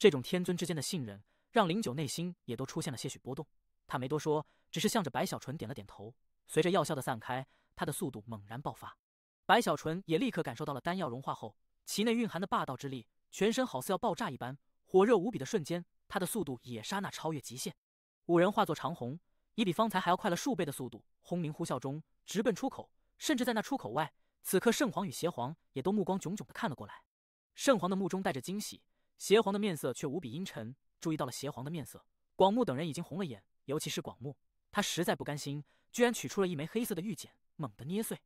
这种天尊之间的信任，让林九内心也都出现了些许波动。他没多说，只是向着白小纯点了点头。随着药效的散开，他的速度猛然爆发。白小纯也立刻感受到了丹药融化后其内蕴含的霸道之力，全身好似要爆炸一般，火热无比的瞬间，他的速度也刹那超越极限。五人化作长虹，以比方才还要快了数倍的速度，轰鸣呼啸中直奔出口。甚至在那出口外，此刻圣皇与邪皇也都目光炯炯地看了过来。圣皇的目中带着惊喜，邪皇的面色却无比阴沉。注意到了邪皇的面色，广木等人已经红了眼，尤其是广木，他实在不甘心，居然取出了一枚黑色的玉简，猛地捏碎。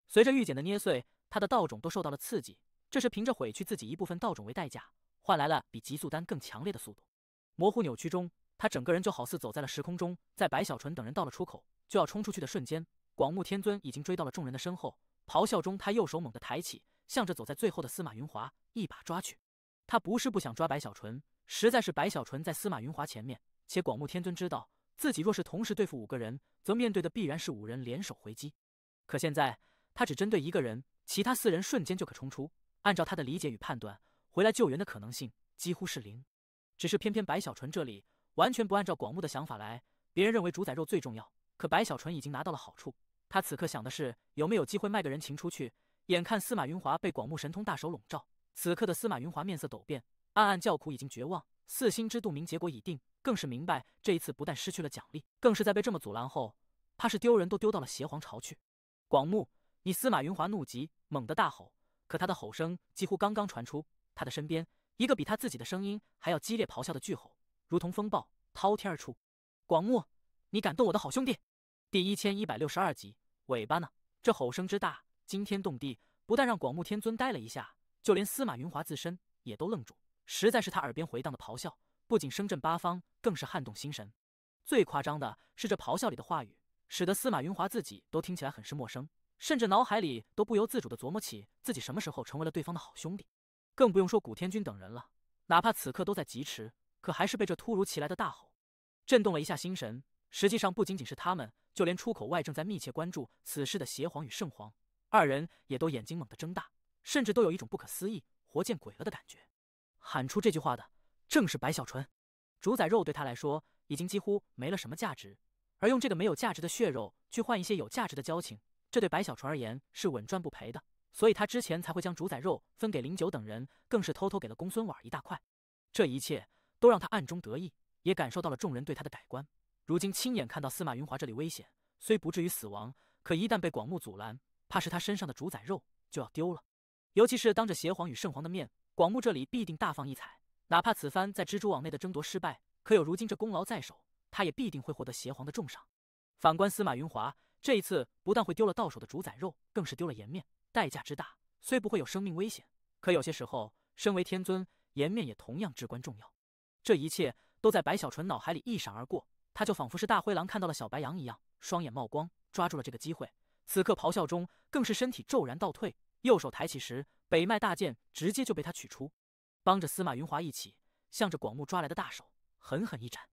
随着玉简的捏碎，他的道种都受到了刺激，这是凭着毁去自己一部分道种为代价，换来了比极速丹更强烈的速度。模糊扭曲中，他整个人就好似走在了时空中。在白小纯等人到了出口就要冲出去的瞬间，广木天尊已经追到了众人的身后，咆哮中他右手猛地抬起，向着走在最后的司马云华一把抓去。他不是不想抓白小纯，实在是白小纯在司马云华前面，且广木天尊知道自己若是同时对付5个人，则面对的必然是5人联手回击。可现在他只针对1个人，其他4人瞬间就可冲出。按照他的理解与判断，回来救援的可能性几乎是0。只是偏偏白小纯这里完全不按照广木的想法来，别人认为主宰肉最重要，可白小纯已经拿到了好处。他此刻想的是有没有机会卖个人情出去。眼看司马云华被广木神通大手笼罩，此刻的司马云华面色陡变，暗暗叫苦，已经绝望，4心知肚明结果已定，更是明白这一次不但失去了奖励，更是在被这么阻拦后，怕是丢人都丢到了邪皇巢去。广木，你！司马云华怒极，猛地大吼，可他的吼声几乎刚刚传出，他的身边一个比他自己的声音还要激烈咆哮的巨吼，如同风暴滔天而出。广木，你敢动我的好兄弟！第1162集，尾巴呢？这吼声之大，惊天动地，不但让广木天尊呆了一下，就连司马云华自身也都愣住。实在是他耳边回荡的咆哮，不仅声震八方，更是撼动心神。最夸张的是，这咆哮里的话语，使得司马云华自己都听起来很是陌生，甚至脑海里都不由自主地琢磨起自己什么时候成为了对方的好兄弟。更不用说古天君等人了，哪怕此刻都在疾驰，可还是被这突如其来的大吼震动了一下心神。实际上不仅仅是他们，就连出口外正在密切关注此事的邪皇与圣皇2人也都眼睛猛地睁大，甚至都有一种不可思议、活见鬼了的感觉。喊出这句话的正是白小纯。主宰肉对他来说已经几乎没了什么价值，而用这个没有价值的血肉去换一些有价值的交情，这对白小纯而言是稳赚不赔的。所以他之前才会将主宰肉分给09等人，更是偷偷给了公孙婉一大块。这一切都让他暗中得意，也感受到了众人对他的改观。如今亲眼看到司马云华这里危险，虽不至于死亡，可一旦被广木阻拦，怕是他身上的主宰肉就要丢了。尤其是当着邪皇与圣皇的面，广木这里必定大放异彩。哪怕此番在蜘蛛网内的争夺失败，可有如今这功劳在手，他也必定会获得邪皇的重赏。反观司马云华，这一次不但会丢了到手的主宰肉，更是丢了颜面，代价之大，虽不会有生命危险，可有些时候，身为天尊，颜面也同样至关重要。这一切都在白小纯脑海里一闪而过，他就仿佛是大灰狼看到了小白羊一样，双眼冒光，抓住了这个机会。此刻咆哮中，更是身体骤然倒退，右手抬起时，北脉大剑直接就被他取出，帮着司马云华一起向着广木抓来的大手狠狠一斩。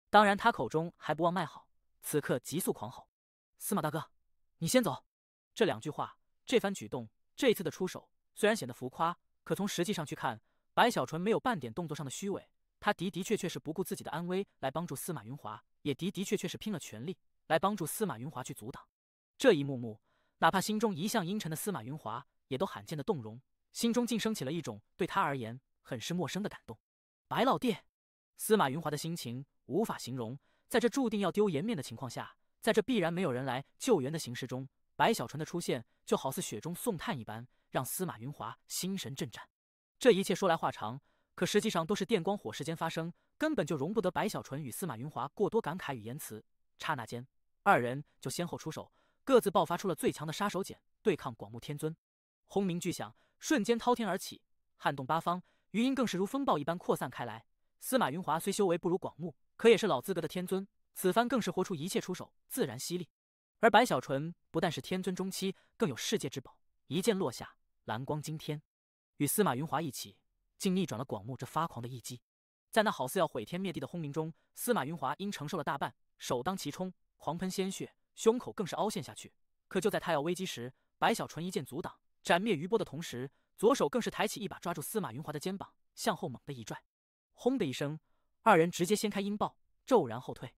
当然他口中还不忘卖好，此刻急速狂吼：司马大哥，你先走！这2句话，这番举动，这次的出手虽然显得浮夸，可从实际上去看，白小纯没有半点动作上的虚伪，他的确是不顾自己的安危来帮助司马云华，也的确是拼了全力来帮助司马云华去阻挡。这一幕幕，哪怕心中一向阴沉的司马云华也都罕见的动容，心中竟升起了一种对他而言很是陌生的感动。白老弟，司马云华的心情无法形容，在这注定要丢颜面的情况下，在这必然没有人来救援的形势中，白小纯的出现就好似雪中送炭一般，让司马云华心神震颤。这一切说来话长，可实际上都是电光火石间发生，根本就容不得白小纯与司马云华过多感慨与言辞。刹那间，2人就先后出手，各自爆发出了最强的杀手锏，对抗广木天尊。轰鸣巨响，瞬间滔天而起，撼动八方，余音更是如风暴一般扩散开来。司马云华虽修为不如广木，可也是老资格的天尊，此番更是活出一切出手自然犀利。而白小纯不但是天尊中期，更有世界之宝，一剑落下，蓝光惊天，与司马云华一起，竟逆转了广木这发狂的一击。在那好似要毁天灭地的轰鸣中，司马云华因承受了大半，首当其冲，狂喷鲜血，胸口更是凹陷下去。可就在他要危机时，白小纯一剑阻挡，斩灭余波的同时，左手更是抬起一把抓住司马云华的肩膀，向后猛地一拽。轰的一声，二人直接掀开阴豹，骤然后退。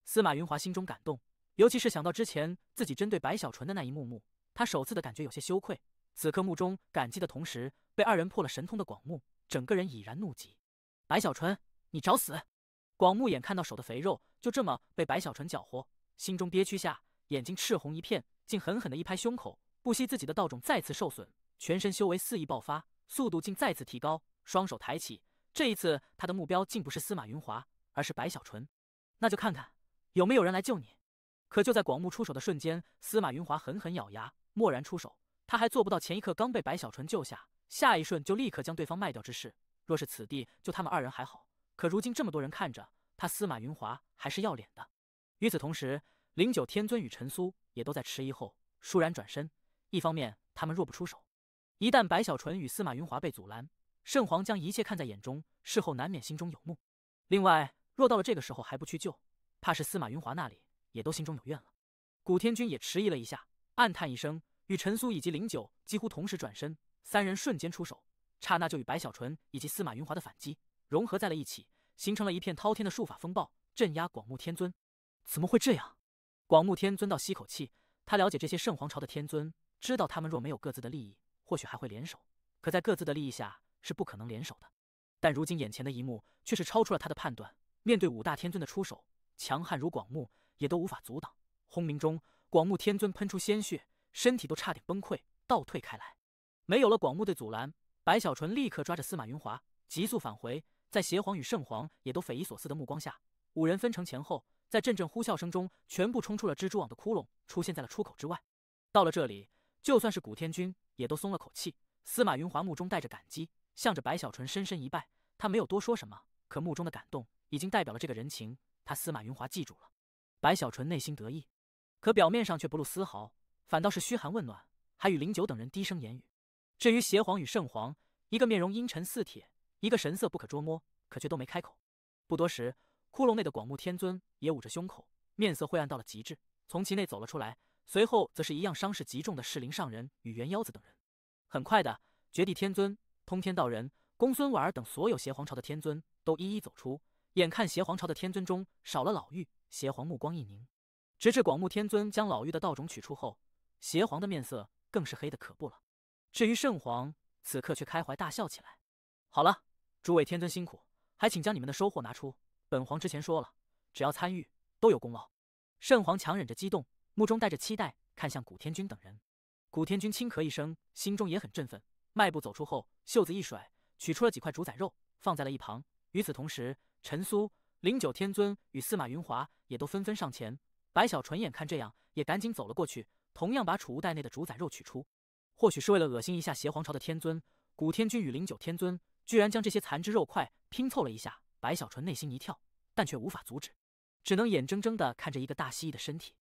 司马云华心中感动，尤其是想到之前自己针对白小纯的那一幕幕，他首次的感觉有些羞愧。此刻目中感激的同时，被二人破了神通的广目，整个人已然怒极：“白小纯，你找死！”广目眼看到手的肥肉就这么被白小纯搅和，心中憋屈下，眼睛赤红一片，竟狠狠的一拍胸口，不惜自己的道种再次受损，全身修为肆意爆发，速度竟再次提高，双手抬起。这一次他的目标竟不是司马云华，而是白小纯。那就看看有没有人来救你。可就在广目出手的瞬间，司马云华狠狠咬牙，蓦然出手。他还做不到前一刻刚被白小纯救下，下一瞬就立刻将对方卖掉之事。若是此地就他们二人还好，可如今这么多人看着他，司马云华还是要脸的。与此同时，09天尊与陈苏也都在迟疑后倏然转身。一方面他们若不出手，一旦白小纯与司马云华被阻拦，圣皇将一切看在眼中，事后难免心中有怒。另外若到了这个时候还不去救，怕是司马云华那里也都心中有怨了。古天君也迟疑了一下，暗叹一声，与陈苏以及09几乎同时转身，三人瞬间出手，刹那就与白小纯以及司马云华的反击融合在了一起，形成了一片滔天的术法风暴，镇压广目天尊。怎么会这样？广目天尊倒吸口气，他了解这些圣皇朝的天尊，知道他们若没有各自的利益，或许还会联手，可在各自的利益下是不可能联手的。但如今眼前的一幕却是超出了他的判断，面对5大天尊的出手，强悍如广目也都无法阻挡。轰鸣中，广目天尊喷出鲜血，身体都差点崩溃，倒退开来。没有了广目的阻拦，白小纯立刻抓着司马云华急速返回。在邪皇与圣皇也都匪夷所思的目光下，5人分成前后，在阵阵呼啸声中全部冲出了蜘蛛网的窟窿，出现在了出口之外。到了这里，就算是古天君也都松了口气。司马云华目中带着感激，向着白小纯深深一拜。他没有多说什么，可目中的感动已经代表了这个人情，他司马云华记住了。白小纯内心得意，可表面上却不露丝毫，反倒是嘘寒问暖，还与09等人低声言语。至于邪皇与圣皇，一个面容阴沉似铁，一个神色不可捉摸，可却都没开口。不多时，窟窿内的广目天尊也捂着胸口，面色晦暗到了极致，从其内走了出来，随后则是一样伤势极重的适龄上人与猿妖子等人。很快的，绝地天尊、通天道人、公孙婉儿等所有邪皇朝的天尊都一一走出。眼看邪皇朝的天尊中少了老妪，邪皇目光一凝。直至广目天尊将老妪的道种取出后，邪皇的面色更是黑得可怖了。至于圣皇，此刻却开怀大笑起来。好了，诸位天尊辛苦，还请将你们的收获拿出。本皇之前说了，只要参与都有功劳。圣皇强忍着激动，目中带着期待，看向古天君等人。古天君轻咳一声，心中也很振奋，迈步走出后，袖子一甩，取出了几块主宰肉，放在了一旁。与此同时，陈苏、09天尊与司马云华也都纷纷上前。白小纯眼看这样，也赶紧走了过去，同样把储物袋内的主宰肉取出。或许是为了恶心一下邪皇朝的天尊，古天君与09天尊居然将这些残肢肉块拼凑了一下。白小纯内心一跳，但却无法阻止，只能眼睁睁地看着一个大蜥蜴的身体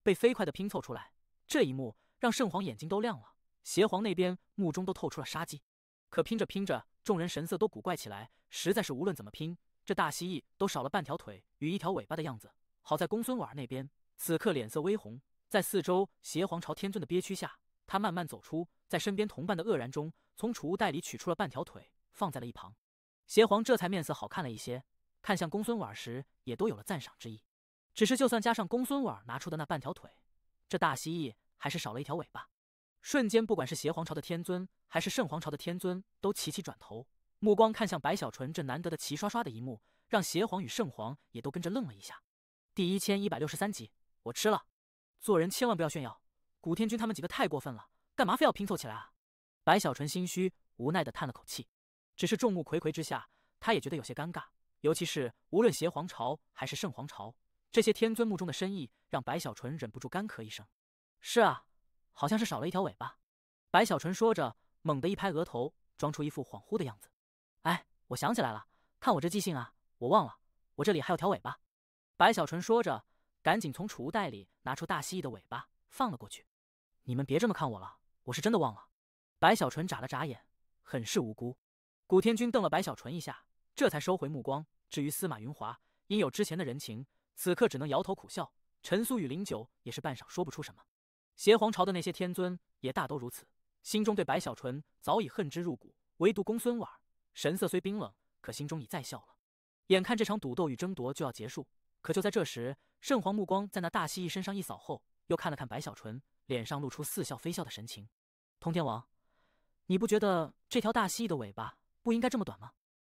被飞快地拼凑出来。这一幕让圣皇眼睛都亮了，邪皇那边目中都透出了杀机。可拼着拼着，众人神色都古怪起来，实在是无论怎么拼，这大蜥蜴都少了半条腿与一条尾巴的样子。好在公孙婉儿那边此刻脸色微红，在四周邪皇朝天尊的憋屈下，他慢慢走出，在身边同伴的愕然中，从储物袋里取出了半条腿，放在了一旁。邪皇这才面色好看了一些，看向公孙婉儿时也都有了赞赏之意。只是就算加上公孙婉儿拿出的那半条腿，这大蜥蜴还是少了一条尾巴。瞬间，不管是邪皇朝的天尊还是圣皇朝的天尊，都齐齐转头，目光看向白小纯这难得的齐刷刷的一幕，让邪皇与圣皇也都跟着愣了一下。第1163集，我吃了。做人千万不要炫耀，古天君他们几个太过分了，干嘛非要拼凑起来啊？白小纯心虚无奈地叹了口气。只是众目睽睽之下，他也觉得有些尴尬，尤其是无论邪皇朝还是圣皇朝，这些天尊目中的深意，让白小纯忍不住干咳一声。是啊，好像是少了一条尾巴。白小纯说着，猛地一拍额头，装出一副恍惚的样子。哎，我想起来了，看我这记性啊，我忘了，我这里还有条尾巴。白小纯说着，赶紧从储物袋里拿出大蜥蜴的尾巴，放了过去。你们别这么看我了，我是真的忘了。白小纯眨了眨眼，很是无辜。古天君瞪了白小纯一下，这才收回目光。至于司马云华，因有之前的人情，此刻只能摇头苦笑。陈苏与09也是半晌说不出什么。邪皇朝的那些天尊也大都如此，心中对白小纯早已恨之入骨，唯独公孙婉儿神色虽冰冷，可心中已在笑了。眼看这场赌斗与争夺就要结束，可就在这时，圣皇目光在那大蜥蜴身上一扫后，又看了看白小纯，脸上露出似笑非笑的神情。通天王，你不觉得这条大蜥蜴的尾巴不应该这么短吗？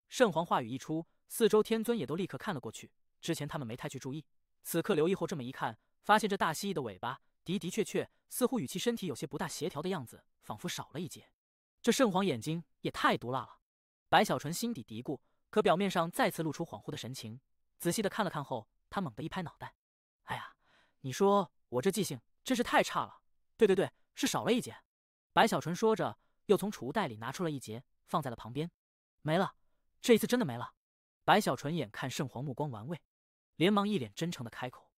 圣皇话语一出，四周天尊也都立刻看了过去。之前他们没太去注意，此刻留意后这么一看，发现这大蜥蜴的尾巴的确似乎与其身体有些不大协调的样子，仿佛少了一截。这圣皇眼睛也太毒辣了。白小纯心底嘀咕，可表面上再次露出恍惚的神情。仔细的看了看后，他猛地一拍脑袋：“哎呀，你说我这记性真是太差了。对，是少了一截。”白小纯说着，又从储物袋里拿出了一截，放在了旁边。没了，这一次真的没了。白小纯眼看圣皇目光玩味，连忙一脸真诚的开口。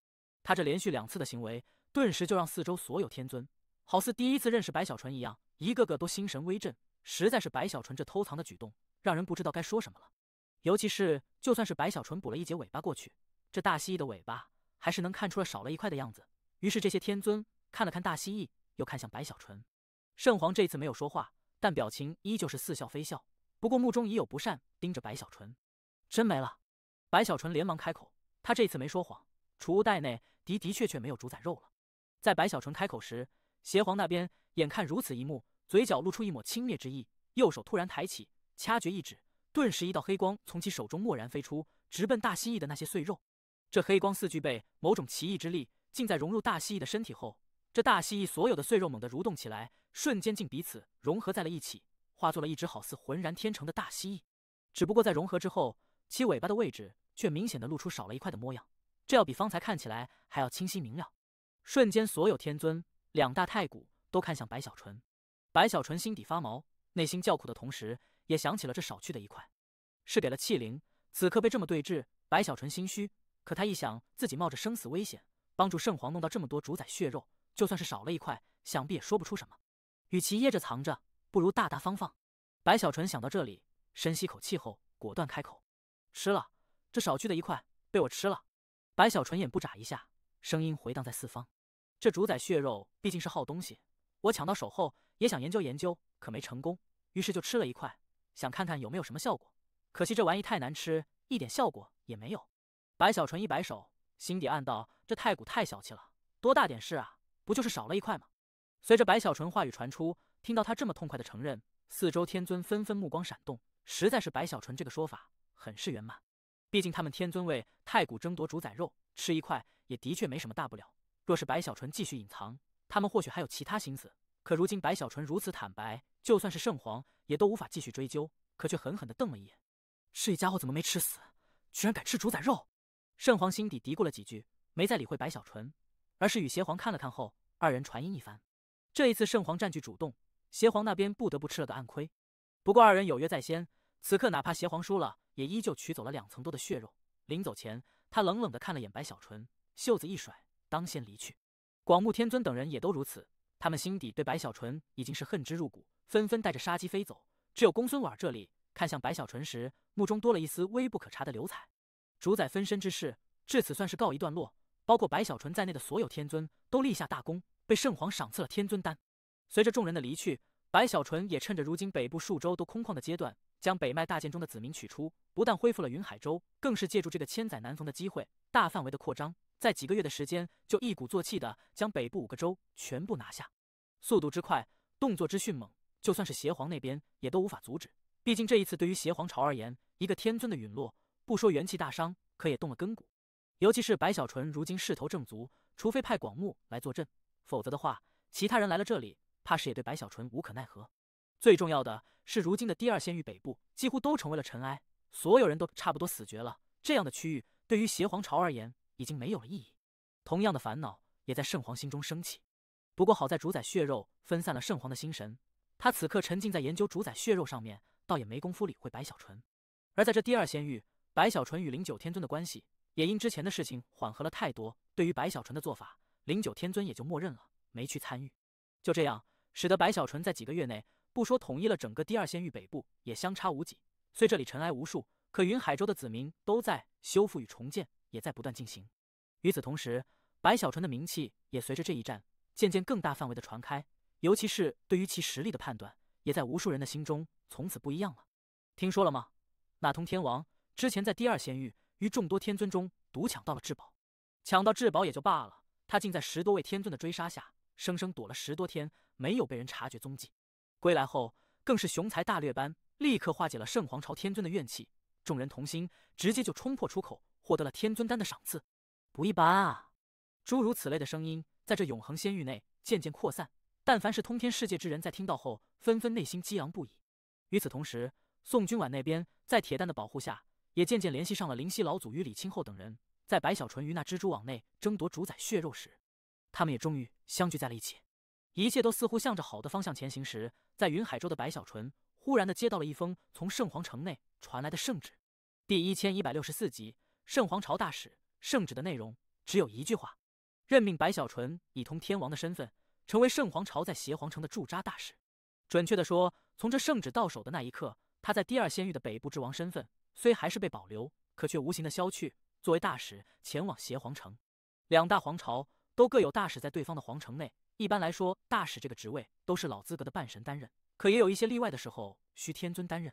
他这连续2次的行为，顿时就让四周所有天尊好似第一次认识白小纯一样，一个个都心神微震。实在是白小纯这偷藏的举动，让人不知道该说什么了。尤其是就算是白小纯补了一截尾巴过去，这大蜥蜴的尾巴还是能看出了少了一块的样子。于是这些天尊看了看大蜥蜴，又看向白小纯。圣皇这次没有说话，但表情依旧是似笑非笑，不过目中已有不善，盯着白小纯。真没了。白小纯连忙开口，他这次没说谎，储物袋内的确没有主宰肉了。在白小纯开口时，邪皇那边眼看如此一幕，嘴角露出一抹轻蔑之意，右手突然抬起，掐诀一指，顿时一道黑光从其手中蓦然飞出，直奔大蜥蜴的那些碎肉。这黑光似具备某种奇异之力，竟在融入大蜥蜴的身体后，这大蜥蜴所有的碎肉猛地蠕动起来，瞬间竟彼此融合在了一起，化作了一只好似浑然天成的大蜥蜴。只不过在融合之后，其尾巴的位置却明显的露出少了一块的模样，这要比方才看起来还要清晰明了。瞬间，所有天尊、2大太古都看向白小纯。白小纯心底发毛，内心叫苦的同时，也想起了这少去的一块，是给了气灵。此刻被这么对峙，白小纯心虚。可他一想，自己冒着生死危险帮助圣皇弄到这么多主宰血肉，就算是少了一块，想必也说不出什么。与其掖着藏着，不如大大方放。白小纯想到这里，深吸口气后，果断开口：“吃了，这少去的一块被我吃了。”白小纯眼不眨一下，声音回荡在四方：“这主宰血肉毕竟是好东西，我抢到手后也想研究研究，可没成功，于是就吃了一块，想看看有没有什么效果。可惜这玩意太难吃，一点效果也没有。”白小纯一摆手，心底暗道：这太古太小气了，多大点事啊，不就是少了一块吗？随着白小纯话语传出，听到他这么痛快的承认，四周天尊纷纷目光闪动，实在是白小纯这个说法很是圆满。毕竟他们天尊为太古争夺主宰肉，吃一块也的确没什么大不了。若是白小纯继续隐藏，他们或许还有其他心思。可如今白小纯如此坦白，就算是圣皇也都无法继续追究，可却狠狠地瞪了一眼：这家伙怎么没吃死，居然敢吃主宰肉！圣皇心底嘀咕了几句，没再理会白小纯，而是与邪皇看了看后，二人传音一番。这一次圣皇占据主动，邪皇那边不得不吃了个暗亏。不过二人有约在先，此刻哪怕邪皇输了，也依旧取走了2层多的血肉。临走前，他冷冷地看了眼白小纯，袖子一甩，当先离去。广目天尊等人也都如此，他们心底对白小纯已经是恨之入骨，纷纷带着杀机飞走。只有公孙婉这里看向白小纯时，目中多了一丝微不可察的流彩。主宰分身之事至此算是告一段落，包括白小纯在内的所有天尊都立下大功，被圣皇赏赐了天尊丹。随着众人的离去，白小纯也趁着如今北部数州都空旷的阶段，将北麦大剑中的子民取出，不但恢复了云海州，更是借助这个千载难逢的机会，大范围的扩张，在几个月的时间就一鼓作气的将北部5个州全部拿下。速度之快，动作之迅猛，就算是邪皇那边也都无法阻止。毕竟这一次对于邪皇朝而言，一个天尊的陨落，不说元气大伤，可也动了根骨。尤其是白小纯如今势头正足，除非派广目来坐镇，否则的话，其他人来了这里，怕是也对白小纯无可奈何。最重要的是，如今的第2仙域北部几乎都成为了尘埃，所有人都差不多死绝了。这样的区域对于邪皇朝而言已经没有了意义。同样的烦恼也在圣皇心中升起。不过好在主宰血肉分散了圣皇的心神，他此刻沉浸在研究主宰血肉上面，倒也没工夫理会白小纯。而在这第2仙域，白小纯与09天尊的关系也因之前的事情缓和了太多，对于白小纯的做法，09天尊也就默认了，没去参与。就这样，使得白小纯在几个月内不说统一了整个第2仙域北部，也相差无几。虽这里尘埃无数，可云海州的子民都在修复与重建，也在不断进行。与此同时，白小纯的名气也随着这一战渐渐更大范围的传开，尤其是对于其实力的判断，也在无数人的心中从此不一样了。听说了吗？那通天王之前在第二仙域于众多天尊中独抢到了至宝，抢到至宝也就罢了，他竟在10多位天尊的追杀下，生生躲了10多天，没有被人察觉踪迹。归来后更是雄才大略般，立刻化解了圣皇朝天尊的怨气，众人同心，直接就冲破出口，获得了天尊丹的赏赐。不一般啊！诸如此类的声音在这永恒仙域内渐渐扩散，但凡是通天世界之人在听到后，纷纷内心激昂不已。与此同时，宋君婉那边在铁蛋的保护下，也渐渐联系上了灵犀老祖与李清后等人。在白小纯于那蜘蛛网内争夺主宰血肉时，他们也终于相聚在了一起。一切都似乎向着好的方向前行时，在云海州的白小纯忽然的接到了一封从圣皇城内传来的圣旨。第1164集，圣皇朝大使。圣旨的内容只有一句话：任命白小纯以通天王的身份，成为圣皇朝在邪皇城的驻扎大使。准确的说，从这圣旨到手的那一刻，他在第二仙域的北部之王身份虽还是被保留，可却无形的消去。作为大使前往邪皇城，两大皇朝都各有大使在对方的皇城内。一般来说，大使这个职位都是老资格的半神担任，可也有一些例外的时候需天尊担任。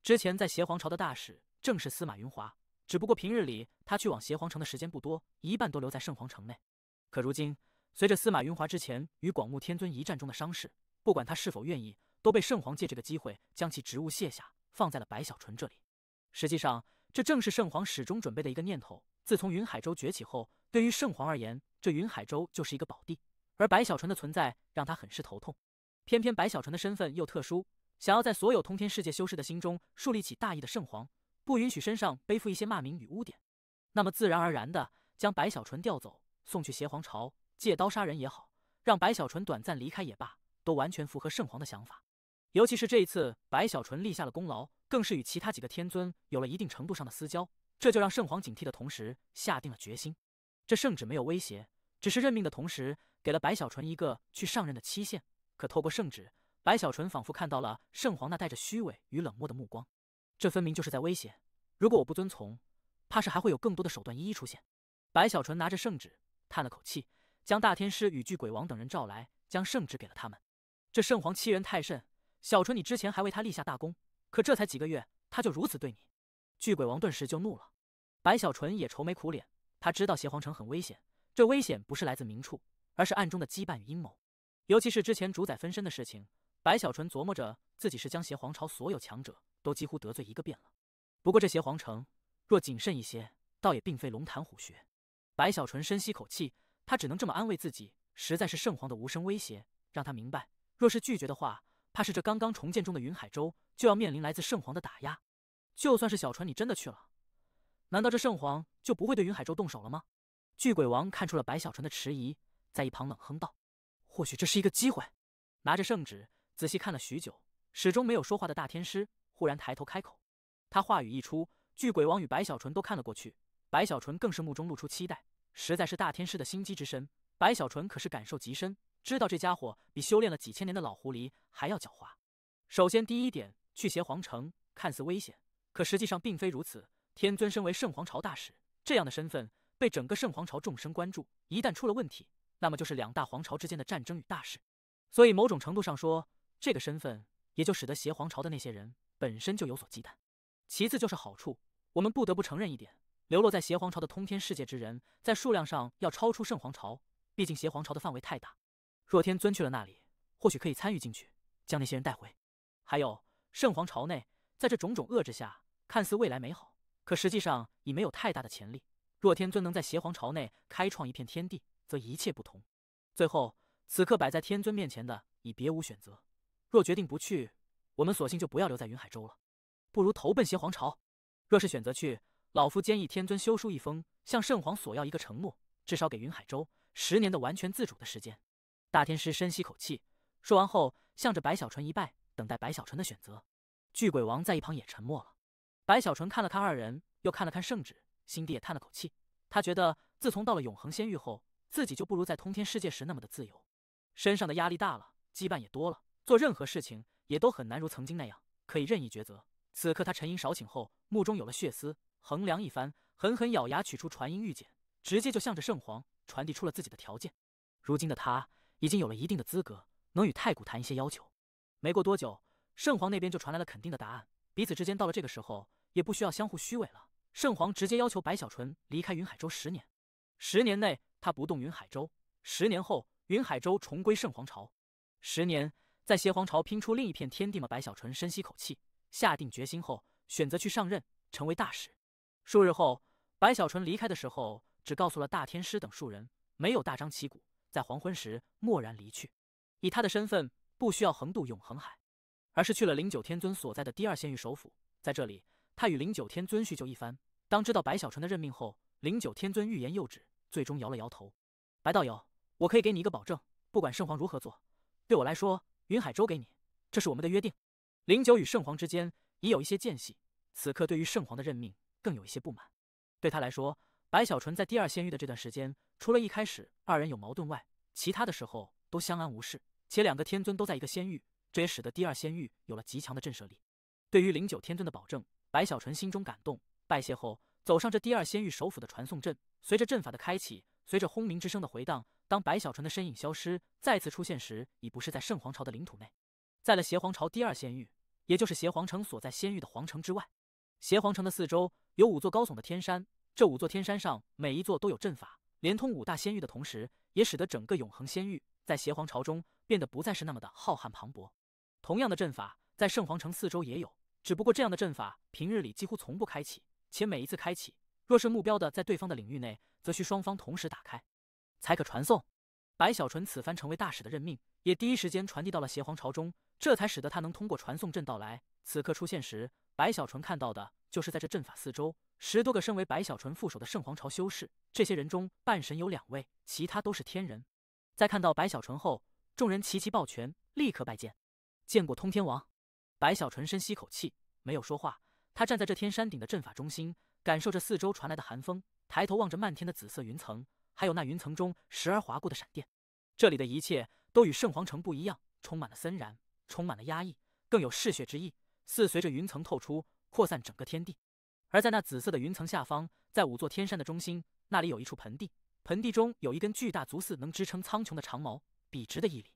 之前在邪皇朝的大使正是司马云华，只不过平日里他去往邪皇城的时间不多，一半都留在圣皇城内。可如今随着司马云华之前与广目天尊一战中的伤势，不管他是否愿意，都被圣皇借这个机会将其职务卸下，放在了白小纯这里。实际上这正是圣皇始终准备的一个念头。自从云海州崛起后，对于圣皇而言，这云海州就是一个宝地，而白小纯的存在让他很是头痛。偏偏白小纯的身份又特殊，想要在所有通天世界修士的心中树立起大义的圣皇，不允许身上背负一些骂名与污点，那么自然而然的将白小纯调走，送去邪皇朝借刀杀人也好，让白小纯短暂离开也罢，都完全符合圣皇的想法。尤其是这一次白小纯立下了功劳，更是与其他几个天尊有了一定程度上的私交，这就让圣皇警惕的同时下定了决心。这圣旨没有威胁，只是任命的同时给了白小纯一个去上任的期限。可透过圣旨，白小纯仿佛看到了圣皇那带着虚伪与冷漠的目光，这分明就是在威胁，如果我不遵从，怕是还会有更多的手段一一出现。白小纯拿着圣旨叹了口气，将大天师与巨鬼王等人召来，将圣旨给了他们。这圣皇欺人太甚，小纯你之前还为他立下大功，可这才几个月他就如此对你。巨鬼王顿时就怒了。白小纯也愁眉苦脸，他知道邪皇城很危险，这危险不是来自明处，而是暗中的羁绊与阴谋。尤其是之前主宰分身的事情，白小纯琢磨着自己是将邪皇朝所有强者都几乎得罪一个遍了。不过这邪皇城若谨慎一些，倒也并非龙潭虎穴。白小纯深吸口气，他只能这么安慰自己，实在是圣皇的无声威胁，让他明白，若是拒绝的话，怕是这刚刚重建中的云海州就要面临来自圣皇的打压。就算是小纯你真的去了，难道这圣皇就不会对云海州动手了吗？巨鬼王看出了白小纯的迟疑，在一旁冷哼道：或许这是一个机会。拿着圣旨仔细看了许久，始终没有说话的大天师忽然抬头开口。他话语一出，巨鬼王与白小纯都看了过去，白小纯更是目中露出期待，实在是大天师的心机之深，白小纯可是感受极深，知道这家伙比修炼了几千年的老狐狸还要狡猾。首先第一点，去邪皇城看似危险，可实际上并非如此。天尊身为圣皇朝大使，这样的身份被整个圣皇朝众生关注，一旦出了问题，那么就是两大皇朝之间的战争与大事。所以某种程度上说，这个身份也就使得邪皇朝的那些人本身就有所忌惮。其次就是好处，我们不得不承认一点，流落在邪皇朝的通天世界之人在数量上要超出圣皇朝，毕竟邪皇朝的范围太大。若天尊去了那里，或许可以参与进去，将那些人带回。还有圣皇朝内，在这种种遏制下，看似未来美好，可实际上已没有太大的潜力。若天尊能在邪皇朝内开创一片天地，则一切不同。最后，此刻摆在天尊面前的已别无选择。若决定不去，我们索性就不要留在云海州了，不如投奔邪皇朝。若是选择去，老夫建议天尊修书一封，向圣皇索要一个承诺，至少给云海州10年的完全自主的时间。大天师深吸口气，说完后向着白小纯一拜，等待白小纯的选择。巨鬼王在一旁也沉默了。白小纯看了看二人，又看了看圣旨，心底也叹了口气。他觉得自从到了永恒仙域后，自己就不如在通天世界时那么的自由，身上的压力大了，羁绊也多了，做任何事情也都很难如曾经那样可以任意抉择。此刻他沉吟少顷后，目中有了血丝，衡量一番，狠狠咬牙取出传音玉简，直接就向着圣皇传递出了自己的条件。如今的他已经有了一定的资格，能与太古谈一些要求。没过多久，圣皇那边就传来了肯定的答案。彼此之间到了这个时候，也不需要相互虚伪了。圣皇直接要求白小纯离开云海州10年，10年内他不动云海州，10年后云海州重归圣皇朝。10年，在邪皇朝拼出另一片天地吗？白小纯深吸口气，下定决心后，选择去上任，成为大使。数日后，白小纯离开的时候，只告诉了大天师等数人，没有大张旗鼓，在黄昏时蓦然离去。以他的身份，不需要横渡永恒海，而是去了灵九天尊所在的第二仙域首府。在这里，他与灵九天尊叙旧一番。当知道白小纯的任命后，灵九天尊欲言又止，最终摇了摇头。白道友，我可以给你一个保证，不管圣皇如何做，对我来说，云海州给你，这是我们的约定。灵九与圣皇之间已有一些间隙，此刻对于圣皇的任命更有一些不满。对他来说，白小纯在第二仙域的这段时间，除了一开始二人有矛盾外，其他的时候都相安无事，且2个天尊都在一个仙域，这也使得第二仙域有了极强的震慑力。对于灵九天尊的保证，白小纯心中感动。拜谢后，走上这第二仙域首府的传送阵，随着阵法的开启，随着轰鸣之声的回荡，当白小纯的身影消失，再次出现时，已不是在圣皇朝的领土内，在了邪皇朝第二仙域，也就是邪皇城所在仙域的皇城之外。邪皇城的四周有5座高耸的天山，这5座天山上每一座都有阵法，连通5大仙域的同时，也使得整个永恒仙域在邪皇朝中变得不再是那么的浩瀚磅礴。同样的阵法在圣皇城四周也有，只不过这样的阵法平日里几乎从不开启，且每一次开启，若是目标的在对方的领域内，则需双方同时打开才可传送。白小纯此番成为大使的任命，也第一时间传递到了邪皇朝中，这才使得他能通过传送阵到来。此刻出现时，白小纯看到的就是在这阵法四周10多个身为白小纯副手的圣皇朝修士，这些人中半神有2位，其他都是天人。在看到白小纯后，众人齐齐抱拳，立刻拜见。见过通天王。白小纯深吸口气，没有说话。他站在这天山顶的阵法中心，感受着四周传来的寒风，抬头望着漫天的紫色云层，还有那云层中时而划过的闪电。这里的一切都与圣皇城不一样，充满了森然，充满了压抑，更有嗜血之意，似随着云层透出，扩散整个天地。而在那紫色的云层下方，在5座天山的中心，那里有一处盆地，盆地中有一根巨大足似能支撑苍穹的长矛，笔直的屹立。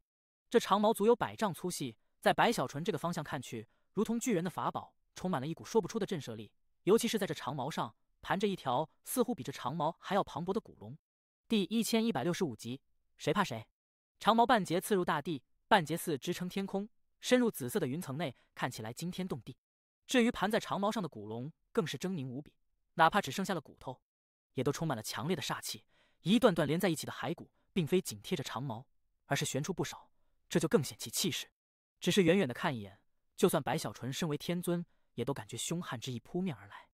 这长矛足有100丈粗细，在白小纯这个方向看去，如同巨人的法宝，充满了一股说不出的震慑力。尤其是在这长矛上盘着一条似乎比这长矛还要磅礴的古龙。第1165集，谁怕谁？长矛半截刺入大地，半截似支撑天空，深入紫色的云层内，看起来惊天动地。至于盘在长矛上的古龙，更是狰狞无比，哪怕只剩下了骨头，也都充满了强烈的煞气。一段段连在一起的骸骨，并非紧贴着长矛，而是悬出不少，这就更显其气势。只是远远的看一眼，就算白小纯身为天尊，也都感觉凶悍之意扑面而来。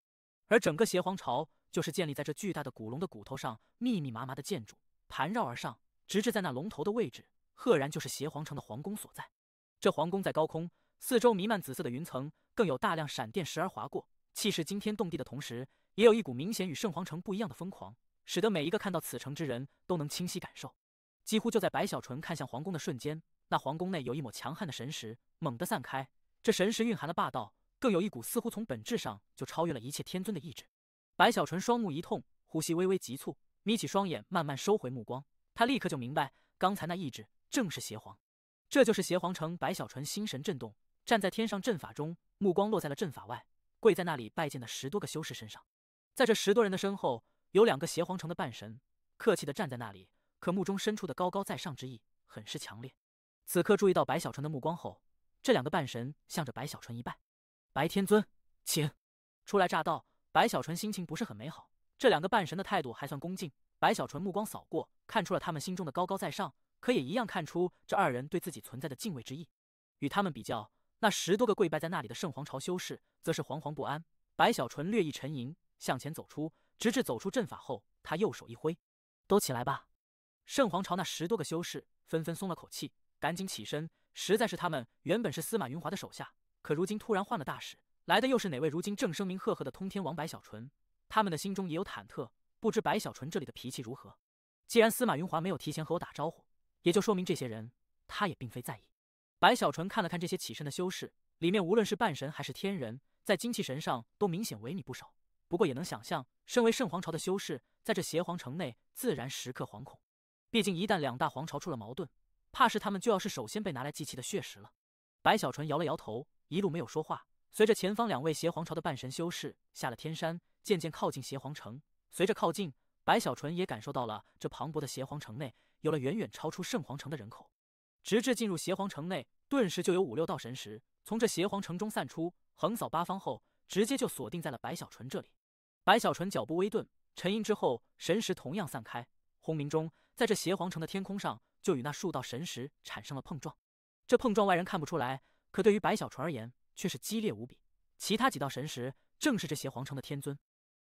而整个邪皇朝就是建立在这巨大的古龙的骨头上，密密麻麻的建筑盘绕而上，直至在那龙头的位置，赫然就是邪皇城的皇宫所在。这皇宫在高空，四周弥漫紫色的云层，更有大量闪电时而划过，气势惊天动地的同时，也有一股明显与圣皇城不一样的疯狂，使得每一个看到此城之人都能清晰感受。几乎就在白小纯看向皇宫的瞬间，那皇宫内有一抹强悍的神识猛地散开，这神识蕴含了霸道，更有一股似乎从本质上就超越了一切天尊的意志。白小纯双目一痛，呼吸微微急促，眯起双眼，慢慢收回目光。他立刻就明白，刚才那意志正是邪皇。这就是邪皇城。白小纯心神震动，站在天上阵法中，目光落在了阵法外，跪在那里拜见的10多个修士身上。在这10多人的身后，有2个邪皇城的半神，客气地站在那里，可目中伸出的高高在上之意很是强烈。此刻注意到白小纯的目光后，这2个半神向着白小纯一拜：“白天尊，请。”初来乍到，白小纯心情不是很美好。这2个半神的态度还算恭敬，白小纯目光扫过，看出了他们心中的高高在上，可也一样看出这2人对自己存在的敬畏之意。与他们比较，那10多个跪拜在那里的圣皇朝修士则是惶惶不安。白小纯略一沉吟，向前走出，直至走出阵法后，他右手一挥：“都起来吧。”圣皇朝那10多个修士纷纷松了口气，赶紧起身。实在是他们原本是司马云华的手下，可如今突然换了大使，来的又是哪位如今正声名赫赫的通天王白小纯，他们的心中也有忐忑，不知白小纯这里的脾气如何。既然司马云华没有提前和我打招呼，也就说明这些人他也并非在意。白小纯看了看这些起身的修士，里面无论是半神还是天人，在精气神上都明显萎靡不少。不过也能想象，身为圣皇朝的修士，在这邪皇城内自然时刻惶恐。毕竟一旦2大皇朝出了矛盾，怕是他们就要是首先被拿来祭旗的血食了。白小纯摇了摇头，一路没有说话，随着前方2位邪皇朝的半神修士下了天山，渐渐靠近邪皇城。随着靠近，白小纯也感受到了这磅礴的邪皇城内有了远远超出圣皇城的人口。直至进入邪皇城内，顿时就有5、6道神识从这邪皇城中散出，横扫八方后，直接就锁定在了白小纯这里。白小纯脚步微顿，沉吟之后，神识同样散开，轰鸣中，在这邪皇城的天空上就与那数道神识产生了碰撞。这碰撞外人看不出来，可对于白小纯而言却是激烈无比。其他几道神识正是这邪皇城的天尊。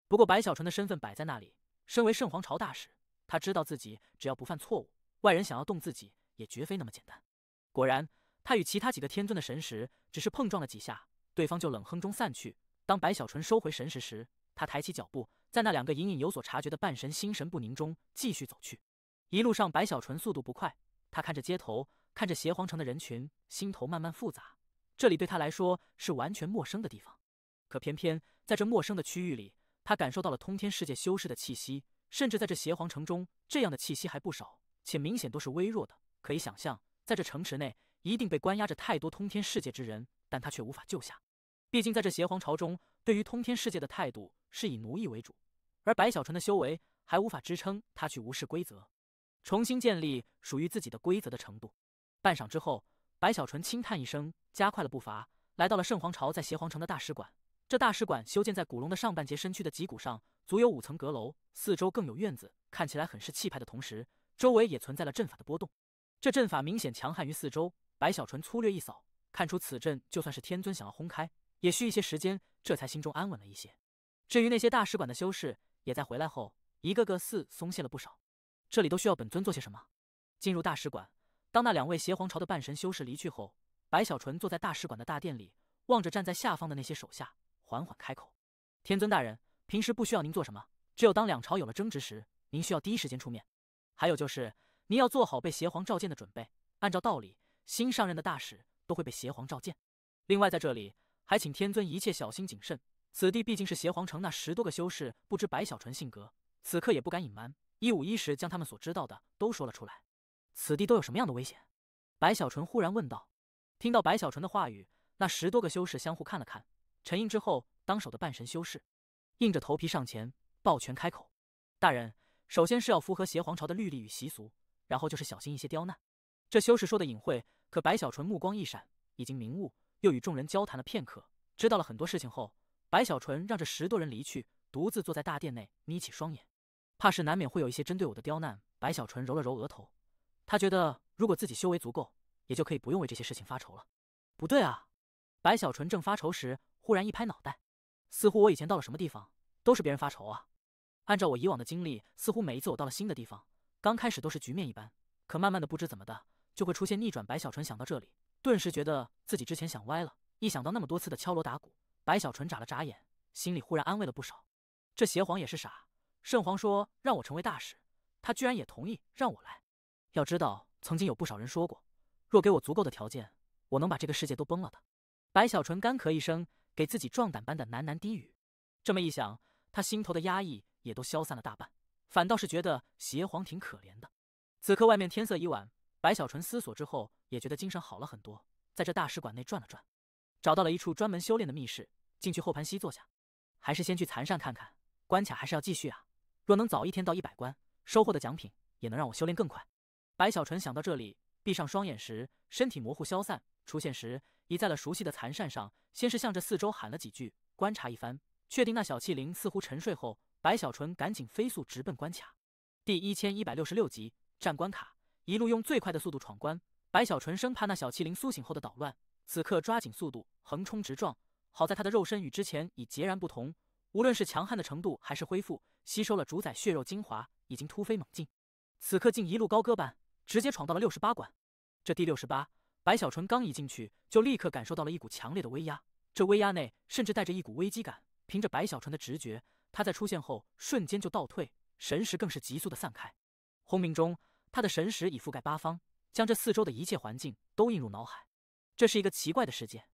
不过白小纯的身份摆在那里，身为圣皇朝大使，他知道自己只要不犯错误，外人想要动自己也绝非那么简单。果然，他与其他几个天尊的神识只是碰撞了几下，对方就冷哼中散去。当白小纯收回神识时，他抬起脚步，在那2个隐隐有所察觉的半神心神不宁中继续走去。一路上，白小纯速度不快，他看着街头，看着邪皇城的人群，心头慢慢复杂。这里对他来说是完全陌生的地方，可偏偏在这陌生的区域里，他感受到了通天世界修士的气息，甚至在这邪皇城中，这样的气息还不少，且明显都是微弱的。可以想象，在这城池内一定被关押着太多通天世界之人，但他却无法救下。毕竟在这邪皇朝中，对于通天世界的态度是以奴役为主，而白小纯的修为还无法支撑他去无视规则，重新建立属于自己的规则的程度。半晌之后，白小纯轻叹一声，加快了步伐，来到了圣皇朝在邪皇城的大使馆。这大使馆修建在古龙的上半截身躯的脊骨上，足有5层阁楼，四周更有院子，看起来很是气派的同时，周围也存在了阵法的波动。这阵法明显强悍于四周，白小纯粗略一扫，看出此阵就算是天尊想要轰开，也需一些时间，这才心中安稳了一些。至于那些大使馆的修士，也在回来后，一个个似松懈了不少。这里都需要本尊做些什么？进入大使馆，当那2位邪皇朝的半神修士离去后，白小纯坐在大使馆的大殿里，望着站在下方的那些手下，缓缓开口：“天尊大人，平时不需要您做什么，只有当两朝有了争执时，您需要第一时间出面。还有就是，您要做好被邪皇召见的准备。按照道理，新上任的大使都会被邪皇召见。另外，在这里还请天尊一切小心谨慎。此地毕竟是邪皇城那10多个修士不知白小纯性格，此刻也不敢隐瞒，一五一十将他们所知道的都说了出来。此地都有什么样的危险？”白小纯忽然问道。听到白小纯的话语，那10多个修士相互看了看，沉吟之后，当手的半神修士硬着头皮上前抱拳开口：“大人，首先是要符合邪皇朝的律例与习俗，然后就是小心一些刁难。”这修士说的隐晦，可白小纯目光一闪，已经明悟。又与众人交谈了片刻，知道了很多事情后，白小纯让这10多人离去，独自坐在大殿内，眯起双眼，怕是难免会有一些针对我的刁难。白小纯揉了揉额头，他觉得如果自己修为足够，也就可以不用为这些事情发愁了。不对啊！白小纯正发愁时，忽然一拍脑袋，似乎我以前到了什么地方，都是别人发愁啊。按照我以往的经历，似乎每一次我到了新的地方，刚开始都是局面一般，可慢慢的不知怎么的，就会出现逆转。白小纯想到这里，顿时觉得自己之前想歪了。一想到那么多次的敲锣打鼓，白小纯眨了眨眼，心里忽然安慰了不少。这邪皇也是傻，圣皇说让我成为大使，他居然也同意让我来。要知道，曾经有不少人说过，若给我足够的条件，我能把这个世界都崩了的。白小纯干咳一声，给自己壮胆般的喃喃低语。这么一想，他心头的压抑也都消散了大半，反倒是觉得邪皇挺可怜的。此刻外面天色已晚，白小纯思索之后，也觉得精神好了很多，在这大使馆内转了转，找到了一处专门修炼的密室，进去后盘膝坐下。还是先去残扇看看，关卡还是要继续啊。若能早一天到100关，收获的奖品也能让我修炼更快。白小纯想到这里，闭上双眼时，身体模糊消散，出现时移在了熟悉的残扇上。先是向着四周喊了几句，观察一番，确定那小气灵似乎沉睡后，白小纯赶紧飞速直奔关卡。第1166集战关卡，一路用最快的速度闯关。白小纯生怕那小气灵苏醒后的捣乱，此刻抓紧速度横冲直撞。好在他的肉身与之前已截然不同，无论是强悍的程度还是恢复，吸收了主宰血肉精华，已经突飞猛进。此刻竟一路高歌般直接闯到了68关。这第68，白小纯刚一进去，就立刻感受到了一股强烈的威压，这威压内甚至带着一股危机感。凭着白小纯的直觉，他在出现后瞬间就倒退，神识更是急速的散开。轰鸣中，他的神识已覆盖八方，将这四周的一切环境都映入脑海。这是一个奇怪的世界，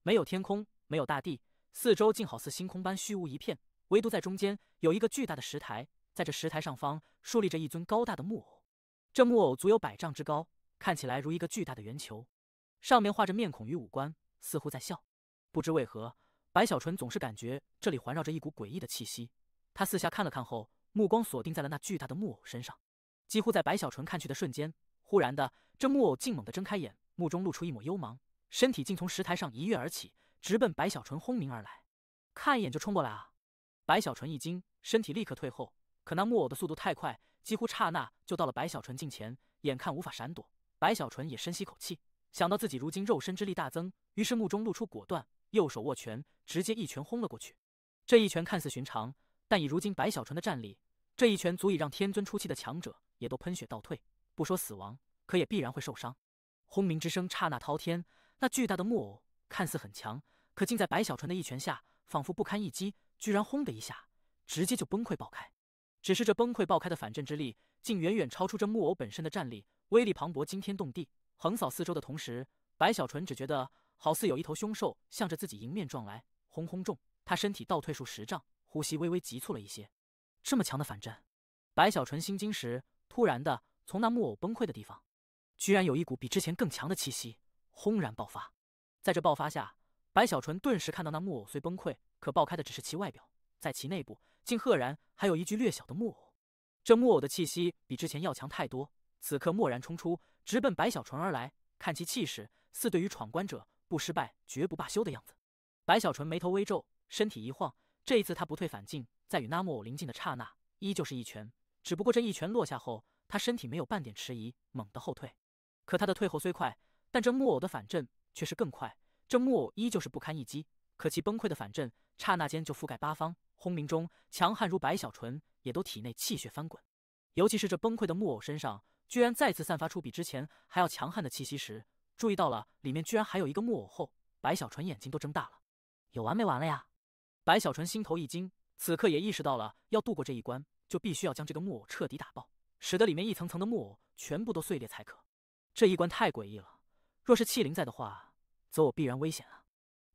没有天空，没有大地，四周竟好似星空般虚无一片，唯独在中间有一个巨大的石台，在这石台上方竖立着一尊高大的木偶，这木偶足有100丈之高，看起来如一个巨大的圆球，上面画着面孔与五官，似乎在笑。不知为何，白小纯总是感觉这里环绕着一股诡异的气息，他四下看了看后，目光锁定在了那巨大的木偶身上。几乎在白小纯看去的瞬间，忽然的，这木偶竟猛地睁开眼，目中露出一抹幽芒，身体竟从石台上一跃而起，直奔白小纯轰鸣而来。看一眼就冲过来啊！白小纯一惊，身体立刻退后，可那木偶的速度太快，几乎刹那就到了白小纯近前，眼看无法闪躲，白小纯也深吸口气，想到自己如今肉身之力大增，于是目中露出果断，右手握拳，直接一拳轰了过去。这一拳看似寻常，但以如今白小纯的战力，这一拳足以让天尊初期的强者也都喷血倒退，不说死亡，可也必然会受伤。轰鸣之声刹那滔天，那巨大的木偶看似很强，可竟在白小纯的一拳下，仿佛不堪一击，居然轰的一下，直接就崩溃爆开。只是这崩溃爆开的反震之力，竟远远超出这木偶本身的战力，威力磅礴，惊天动地，横扫四周的同时，白小纯只觉得好似有一头凶兽向着自己迎面撞来，轰轰重，他身体倒退数10丈，呼吸微微急促了一些。这么强的反震，白小纯心惊时，突然的从那木偶崩溃的地方，居然有一股比之前更强的气息轰然爆发。在这爆发下，白小纯顿时看到那木偶虽崩溃，可爆开的只是其外表，在其内部竟赫然还有一具略小的木偶。这木偶的气息比之前要强太多，此刻蓦然冲出，直奔白小纯而来，看其气势，似对于闯关者不失败绝不罢休的样子。白小纯眉头微皱，身体一晃，这一次他不退反进，在与那木偶临近的刹那，依旧是一拳，只不过这一拳落下后，他身体没有半点迟疑，猛地后退。可他的退后虽快，但这木偶的反震却是更快。这木偶依旧是不堪一击，可其崩溃的反震刹那间就覆盖八方，轰鸣中，强悍如白小纯也都体内气血翻滚。尤其是这崩溃的木偶身上，居然再次散发出比之前还要强悍的气息时，注意到了里面居然还有一个木偶后，白小纯眼睛都睁大了。有完没完了呀？白小纯心头一惊，此刻也意识到了要度过这一关，就必须要将这个木偶彻底打爆，使得里面一层层的木偶全部都碎裂才可。这一关太诡异了，若是气灵在的话，则我必然危险啊！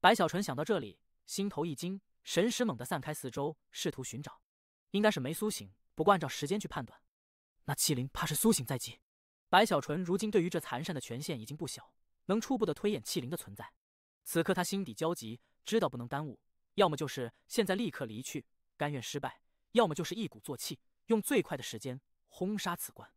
白小纯想到这里，心头一惊，神识猛地散开四周，试图寻找。应该是没苏醒，不过按照时间去判断，那气灵怕是苏醒在即。白小纯如今对于这残善的权限已经不小，能初步的推演气灵的存在。此刻他心底焦急，知道不能耽误，要么就是现在立刻离去，甘愿失败；要么就是一鼓作气，用最快的时间轰杀此关。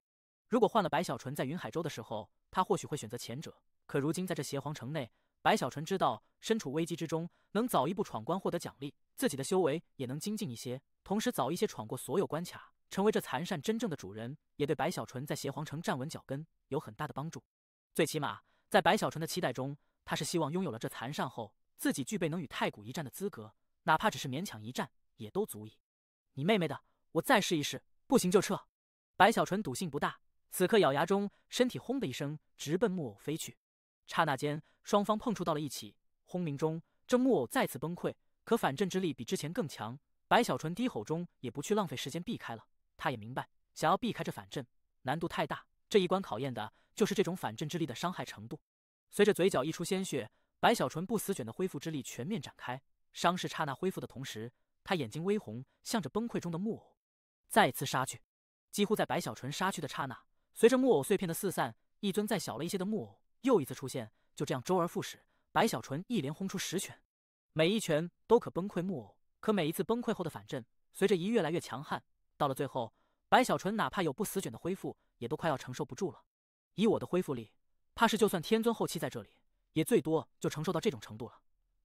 如果换了白小纯在云海州的时候，他或许会选择前者，可如今在这邪皇城内，白小纯知道身处危机之中，能早一步闯关获得奖励，自己的修为也能精进一些，同时早一些闯过所有关卡，成为这残善真正的主人，也对白小纯在邪皇城站稳脚跟有很大的帮助。最起码在白小纯的期待中，他是希望拥有了这残善后，自己具备能与太古一战的资格，哪怕只是勉强一战，也都足以。你妹妹的，我再试一试，不行就撤。白小纯赌性不大，此刻咬牙中，身体轰的一声直奔木偶飞去。刹那间，双方碰触到了一起，轰鸣中，这木偶再次崩溃，可反震之力比之前更强。白小纯低吼中也不去浪费时间避开了，他也明白，想要避开这反震难度太大，这一关考验的就是这种反震之力的伤害程度。随着嘴角溢出鲜血，白小纯不死卷的恢复之力全面展开，伤势刹那恢复的同时，他眼睛微红，向着崩溃中的木偶再次杀去。几乎在白小纯杀去的刹那，随着木偶碎片的四散，一尊再小了一些的木偶又一次出现，就这样周而复始。白小纯一连轰出10拳，每一拳都可崩溃木偶，可每一次崩溃后的反震随着越来越强悍，到了最后，白小纯哪怕有不死卷的恢复，也都快要承受不住了。以我的恢复力，怕是就算天尊后期在这里，也最多就承受到这种程度了。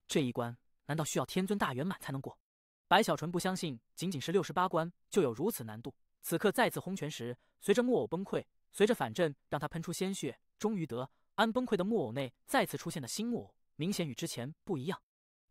这一关难道需要天尊大圆满才能过？白小纯不相信仅仅是68关就有如此难度。此刻再次轰拳时，随着木偶崩溃，随着反震让他喷出鲜血，终于得安崩溃的木偶内再次出现的新木偶，明显与之前不一样。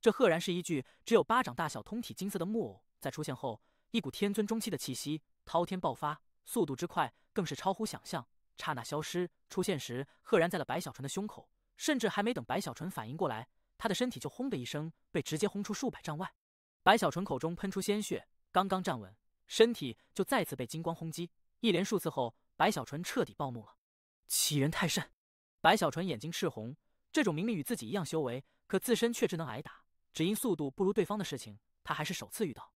这赫然是一具只有巴掌大小通体金色的木偶，在出现后，一股天尊中期的气息滔天爆发，速度之快更是超乎想象，刹那消失，出现时赫然在了白小纯的胸口，甚至还没等白小纯反应过来，他的身体就轰的一声被直接轰出数百丈外。白小纯口中喷出鲜血，刚刚站稳，身体就再次被金光轰击，一连数次后，白小纯彻底暴怒了。欺人太甚！白小纯眼睛赤红，这种明明与自己一样修为，可自身却只能挨打，只因速度不如对方的事情，他还是首次遇到。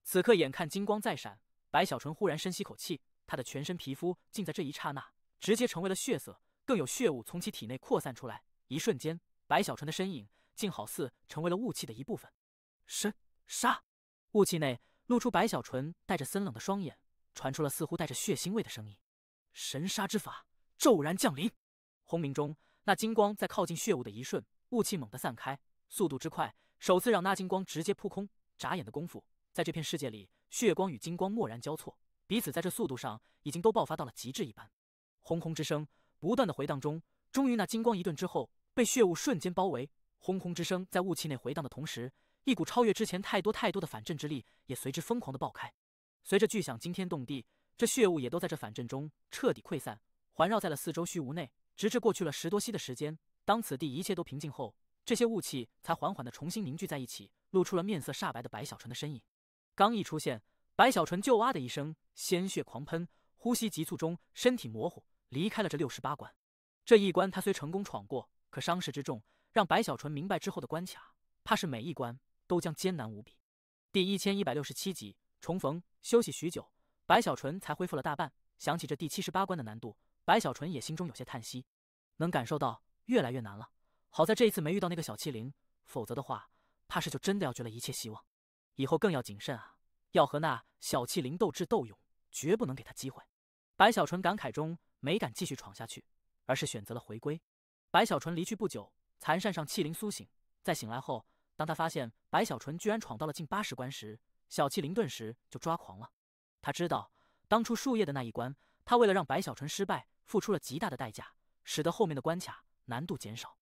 此刻眼看金光再闪，白小纯忽然深吸口气，他的全身皮肤竟在这一刹那直接成为了血色，更有血雾从其体内扩散出来，一瞬间，白小纯的身影竟好似成为了雾气的一部分。杀！雾气内露出白小纯带着森冷的双眼，传出了似乎带着血腥味的声音：“神杀之法，骤然降临！”轰鸣中，那金光在靠近血雾的一瞬，雾气猛地散开，速度之快，首次让那金光直接扑空。眨眼的功夫，在这片世界里，血光与金光蓦然交错，彼此在这速度上已经都爆发到了极致一般。轰轰之声不断的回荡中，终于那金光一顿之后，被血雾瞬间包围。轰轰之声在雾气内回荡的同时，一股超越之前太多的反震之力也随之疯狂的爆开。随着巨响惊天动地，这血雾也都在这反震中彻底溃散，环绕在了四周虚无内，直至过去了10多息的时间。当此地一切都平静后，这些雾气才缓缓的重新凝聚在一起，露出了面色煞白的白小纯的身影。刚一出现，白小纯就啊的一声，鲜血狂喷，呼吸急促中身体模糊，离开了这68关。这一关他虽成功闯过，可伤势之重，让白小纯明白之后的关卡，怕是每一关都将艰难无比。第1167集重逢。休息许久，白小纯才恢复了大半。想起这第78关的难度，白小纯也心中有些叹息，能感受到越来越难了。好在这一次没遇到那个小气灵，否则的话，怕是就真的要绝了一切希望。以后更要谨慎啊，要和那小气灵斗智斗勇，绝不能给他机会。白小纯感慨中没敢继续闯下去，而是选择了回归。白小纯离去不久，残扇上气灵苏醒，在醒来后，当他发现白小纯居然闯到了近80关时，小气灵顿时就抓狂了。他知道当初树叶的那一关，他为了让白小纯失败，付出了极大的代价，使得后面的关卡难度减少。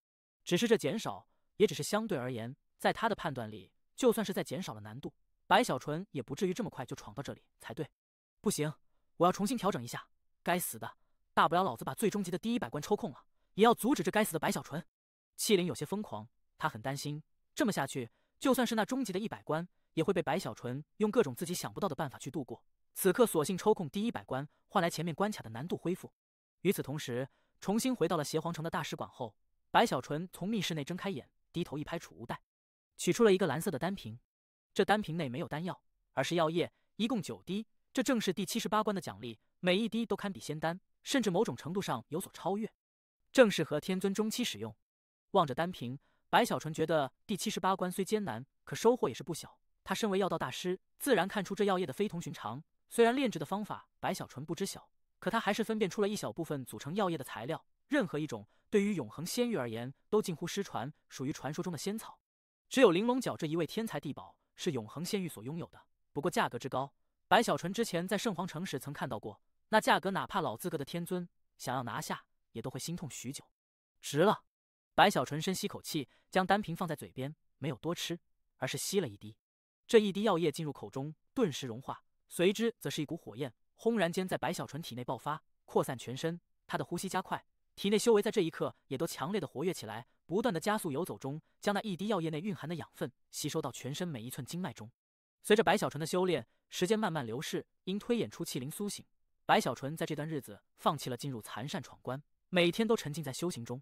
只是这减少也只是相对而言，在他的判断里，就算是再减少了难度，白小纯也不至于这么快就闯到这里才对。不行，我要重新调整一下。该死的，大不了老子把最终极的第100关抽空了，也要阻止这该死的白小纯。气灵有些疯狂，他很担心，这么下去，就算是那终极的100关，也会被白小纯用各种自己想不到的办法去度过。此刻索性抽空第100关，换来前面关卡的难度恢复。与此同时，重新回到了邪皇城的大使馆后，白小纯从密室内睁开眼，低头一拍储物袋，取出了一个蓝色的单瓶。这单瓶内没有丹药，而是药液，一共9滴。这正是第78关的奖励，每一滴都堪比仙丹，甚至某种程度上有所超越，正适合天尊中期使用。望着单瓶，白小纯觉得第78关虽艰难，可收获也是不小。他身为药道大师，自然看出这药液的非同寻常。虽然炼制的方法白小纯不知晓，可他还是分辨出了一小部分组成药液的材料。任何一种对于永恒仙域而言都近乎失传，属于传说中的仙草。只有玲珑角这一位天才地宝是永恒仙域所拥有的，不过价格之高，白小纯之前在圣皇城时曾看到过，那价格哪怕老资格的天尊想要拿下，也都会心痛许久。值了！白小纯深吸口气，将单瓶放在嘴边，没有多吃，而是吸了一滴。这一滴药液进入口中，顿时融化，随之则是一股火焰，轰然间在白小纯体内爆发，扩散全身。他的呼吸加快，体内修为在这一刻也都强烈的活跃起来，不断的加速游走中，将那一滴药液内蕴含的养分吸收到全身每一寸经脉中。随着白小纯的修炼，时间慢慢流逝，因推演出气灵苏醒，白小纯在这段日子放弃了进入残扇闯关，每天都沉浸在修行中，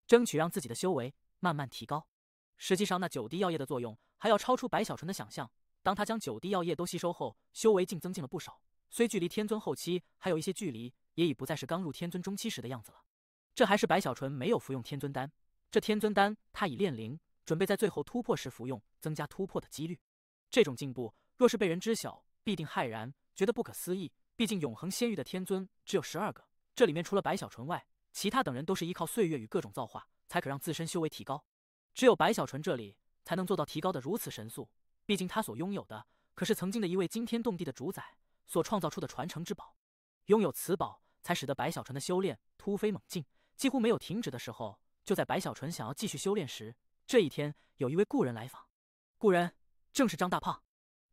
争取让自己的修为慢慢提高。实际上那9滴药液的作用还要超出白小纯的想象，当他将9滴药液都吸收后，修为竟增进了不少，虽距离天尊后期还有一些距离，也已不再是刚入天尊中期时的样子了。这还是白小纯没有服用天尊丹，这天尊丹他已炼灵，准备在最后突破时服用，增加突破的几率。这种进步若是被人知晓，必定骇然，觉得不可思议。毕竟永恒仙域的天尊只有12个，这里面除了白小纯外，其他等人都是依靠岁月与各种造化才可让自身修为提高，只有白小纯这里才能做到提高的如此神速。毕竟他所拥有的可是曾经的一位惊天动地的主宰所创造出的传承之宝，拥有此宝才使得白小纯的修炼突飞猛进，几乎没有停止的时候。就在白小纯想要继续修炼时，这一天有一位故人来访，故人正是张大胖。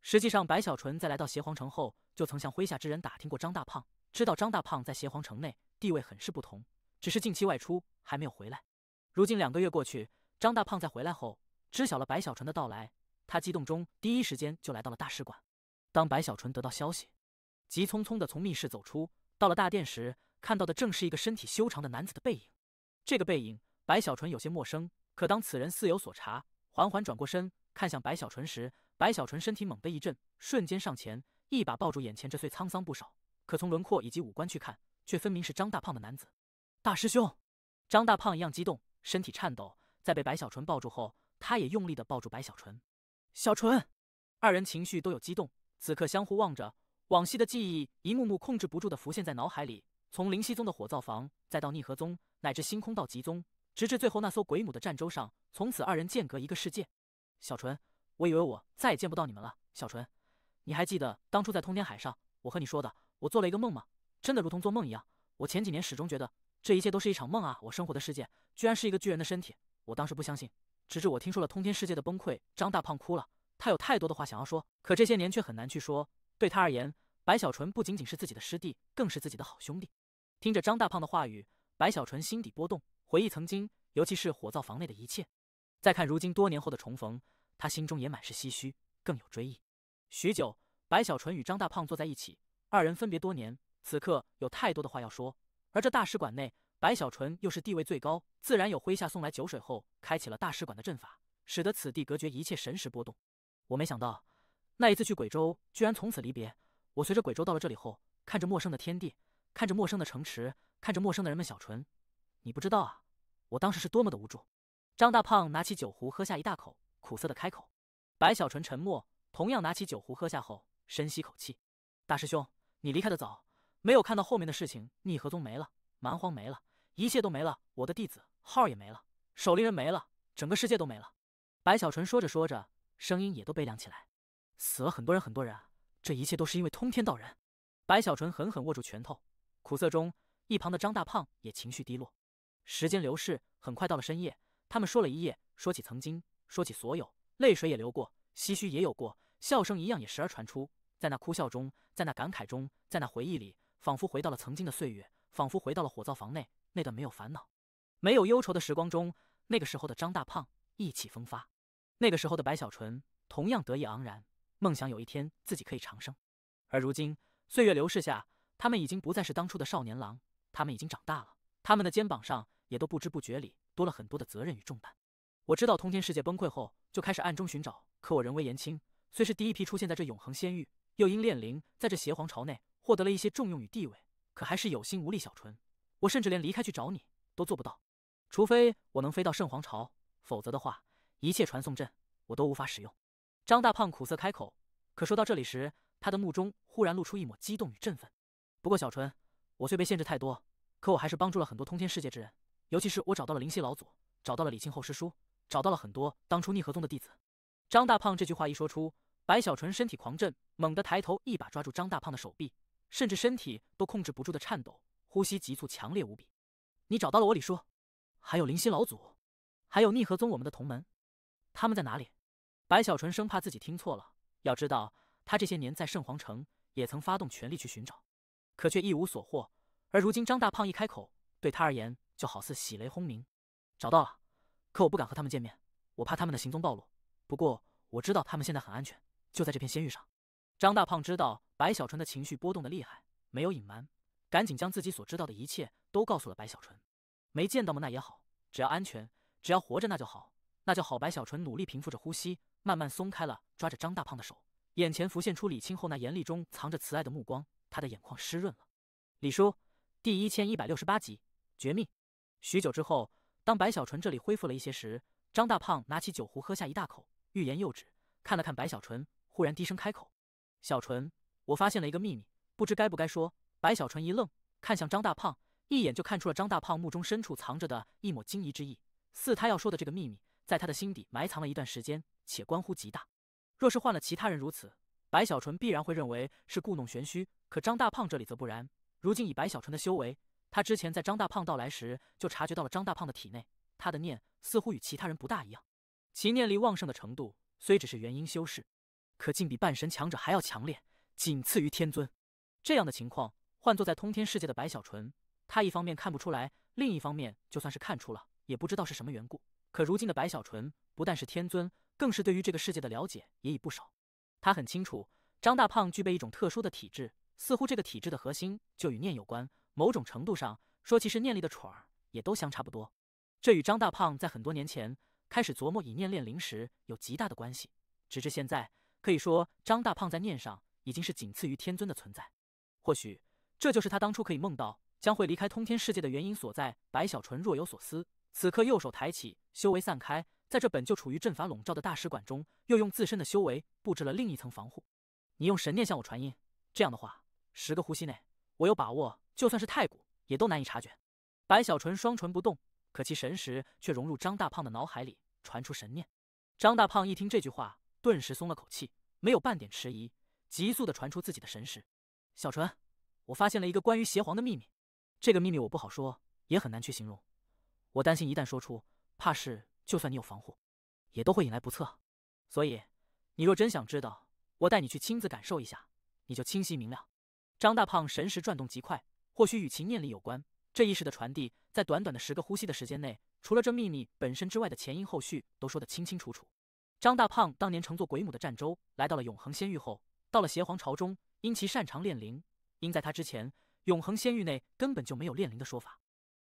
实际上白小纯在来到邪皇城后，就曾向麾下之人打听过张大胖，知道张大胖在邪皇城内地位很是不同，只是近期外出还没有回来。如今2个月过去，张大胖在回来后知晓了白小纯的到来，他激动中第一时间就来到了大使馆。当白小纯得到消息，急匆匆地从密室走出，到了大殿时，看到的正是一个身体修长的男子的背影。这个背影白小纯有些陌生，可当此人似有所察，缓缓转过身看向白小纯时，白小纯身体猛地一震，瞬间上前一把抱住眼前这虽沧桑不少，可从轮廓以及五官去看，却分明是张大胖的男子。大师兄！张大胖一样激动，身体颤抖，在被白小纯抱住后，他也用力地抱住白小纯。小纯，二人情绪都有激动，此刻相互望着，往昔的记忆一幕幕控制不住地浮现在脑海里。从灵犀宗的火灶房，再到逆河宗，乃至星空道极宗，直至最后那艘鬼母的战舟上，从此二人间隔一个世界。小纯，我以为我再也见不到你们了。小纯，你还记得当初在通天海上，我和你说的，我做了一个梦吗？真的如同做梦一样。我前几年始终觉得这一切都是一场梦啊！我生活的世界居然是一个巨人的身体。我当时不相信，直至我听说了通天世界的崩溃。张大胖哭了，他有太多的话想要说，可这些年却很难去说。对他而言，白小纯不仅仅是自己的师弟，更是自己的好兄弟。听着张大胖的话语，白小纯心底波动，回忆曾经，尤其是火灶房内的一切。再看如今多年后的重逢，他心中也满是唏嘘，更有追忆。许久，白小纯与张大胖坐在一起，二人分别多年，此刻有太多的话要说。而这大使馆内，白小纯又是地位最高，自然有麾下送来酒水后，开启了大使馆的阵法，使得此地隔绝一切神识波动。我没想到，那一次去鬼州，居然从此离别。我随着鬼州到了这里后，看着陌生的天地，看着陌生的城池，看着陌生的人们。小纯，你不知道啊，我当时是多么的无助。张大胖拿起酒壶喝下一大口，苦涩的开口。白小纯沉默，同样拿起酒壶喝下后，深吸口气。大师兄，你离开的早，没有看到后面的事情。逆河宗没了，蛮荒没了，一切都没了。我的弟子号也没了，守灵人没了，整个世界都没了。白小纯说着说着，声音也都悲凉起来。死了很多人，很多人啊，这一切都是因为通天道人。白小纯狠狠握住拳头，苦涩中，一旁的张大胖也情绪低落。时间流逝，很快到了深夜，他们说了一夜，说起曾经，说起所有，泪水也流过，唏嘘也有过，笑声一样也时而传出。在那哭笑中，在那感慨中，在那回忆里，仿佛回到了曾经的岁月，仿佛回到了火灶房内那段没有烦恼、没有忧愁的时光中。那个时候的张大胖意气风发，那个时候的白小纯同样得意盎然，梦想有一天自己可以长生。而如今岁月流逝下，他们已经不再是当初的少年郎，他们已经长大了，他们的肩膀上也都不知不觉里多了很多的责任与重担。我知道通天世界崩溃后就开始暗中寻找，可我人微言轻，虽是第一批出现在这永恒仙域，又因炼灵在这邪皇朝内获得了一些重用与地位，可还是有心无力。小纯，我甚至连离开去找你都做不到，除非我能飞到圣皇朝，否则的话，一切传送阵我都无法使用。张大胖苦涩开口，可说到这里时，他的目中忽然露出一抹激动与振奋。不过小纯，我虽被限制太多，可我还是帮助了很多通天世界之人，尤其是我找到了灵犀老祖，找到了李庆后师叔，找到了很多当初逆河宗的弟子。张大胖这句话一说出，白小纯身体狂震，猛地抬头，一把抓住张大胖的手臂，甚至身体都控制不住的颤抖，呼吸急促强烈无比。你找到了我李叔，还有灵犀老祖，还有逆河宗我们的同门，他们在哪里？白小纯生怕自己听错了，要知道他这些年在圣皇城也曾发动全力去寻找，可却一无所获。而如今张大胖一开口，对他而言就好似喜雷轰鸣。找到了，可我不敢和他们见面，我怕他们的行踪暴露。不过我知道他们现在很安全，就在这片仙域上。张大胖知道白小纯的情绪波动的厉害，没有隐瞒，赶紧将自己所知道的一切都告诉了白小纯。没见到吗？那也好，只要安全，只要活着那就好，那就好。白小纯努力平复着呼吸，慢慢松开了抓着张大胖的手，眼前浮现出李清后那严厉中藏着慈爱的目光，他的眼眶湿润了。李叔，第1168集绝密。许久之后，当白小纯这里恢复了一些时，张大胖拿起酒壶喝下一大口，欲言又止，看了看白小纯，忽然低声开口：小纯，我发现了一个秘密，不知该不该说。白小纯一愣，看向张大胖，一眼就看出了张大胖目中深处藏着的一抹惊疑之意，似他要说的这个秘密在他的心底埋藏了一段时间，且关乎极大。若是换了其他人如此，白小纯必然会认为是故弄玄虚，可张大胖这里则不然。如今以白小纯的修为，他之前在张大胖到来时就察觉到了张大胖的体内，他的念似乎与其他人不大一样，其念力旺盛的程度虽只是元婴修士，可竟比半神强者还要强烈，仅次于天尊。这样的情况换作在通天世界的白小纯，他一方面看不出来，另一方面就算是看出了，也不知道是什么缘故。可如今的白小纯不但是天尊，更是对于这个世界的了解也已不少。他很清楚张大胖具备一种特殊的体质，似乎这个体质的核心就与念有关，某种程度上说其是念力的蠢儿也都相差不多。这与张大胖在很多年前开始琢磨以念炼灵时有极大的关系，直至现在可以说张大胖在念上已经是仅次于天尊的存在。或许这就是他当初可以梦到将会离开通天世界的原因所在。白小纯若有所思，此刻右手抬起，修为散开，在这本就处于阵法笼罩的大使馆中，又用自身的修为布置了另一层防护。你用神念向我传音，这样的话，10个呼吸内，我有把握，就算是太古也都难以察觉。白小纯双唇不动，可其神识却融入张大胖的脑海里，传出神念。张大胖一听这句话，顿时松了口气，没有半点迟疑，急速地传出自己的神识。小纯，我发现了一个关于邪皇的秘密，这个秘密我不好说，也很难去形容。我担心一旦说出，怕是就算你有防护，也都会引来不测。所以，你若真想知道，我带你去亲自感受一下，你就清晰明了。张大胖神识转动极快，或许与其念力有关。这意识的传递，在短短的10个呼吸的时间内，除了这秘密本身之外的前因后续都说得清清楚楚。张大胖当年乘坐鬼母的战舟，来到了永恒仙域后，到了邪皇朝中，因其擅长炼灵，因在他之前，永恒仙域内根本就没有炼灵的说法。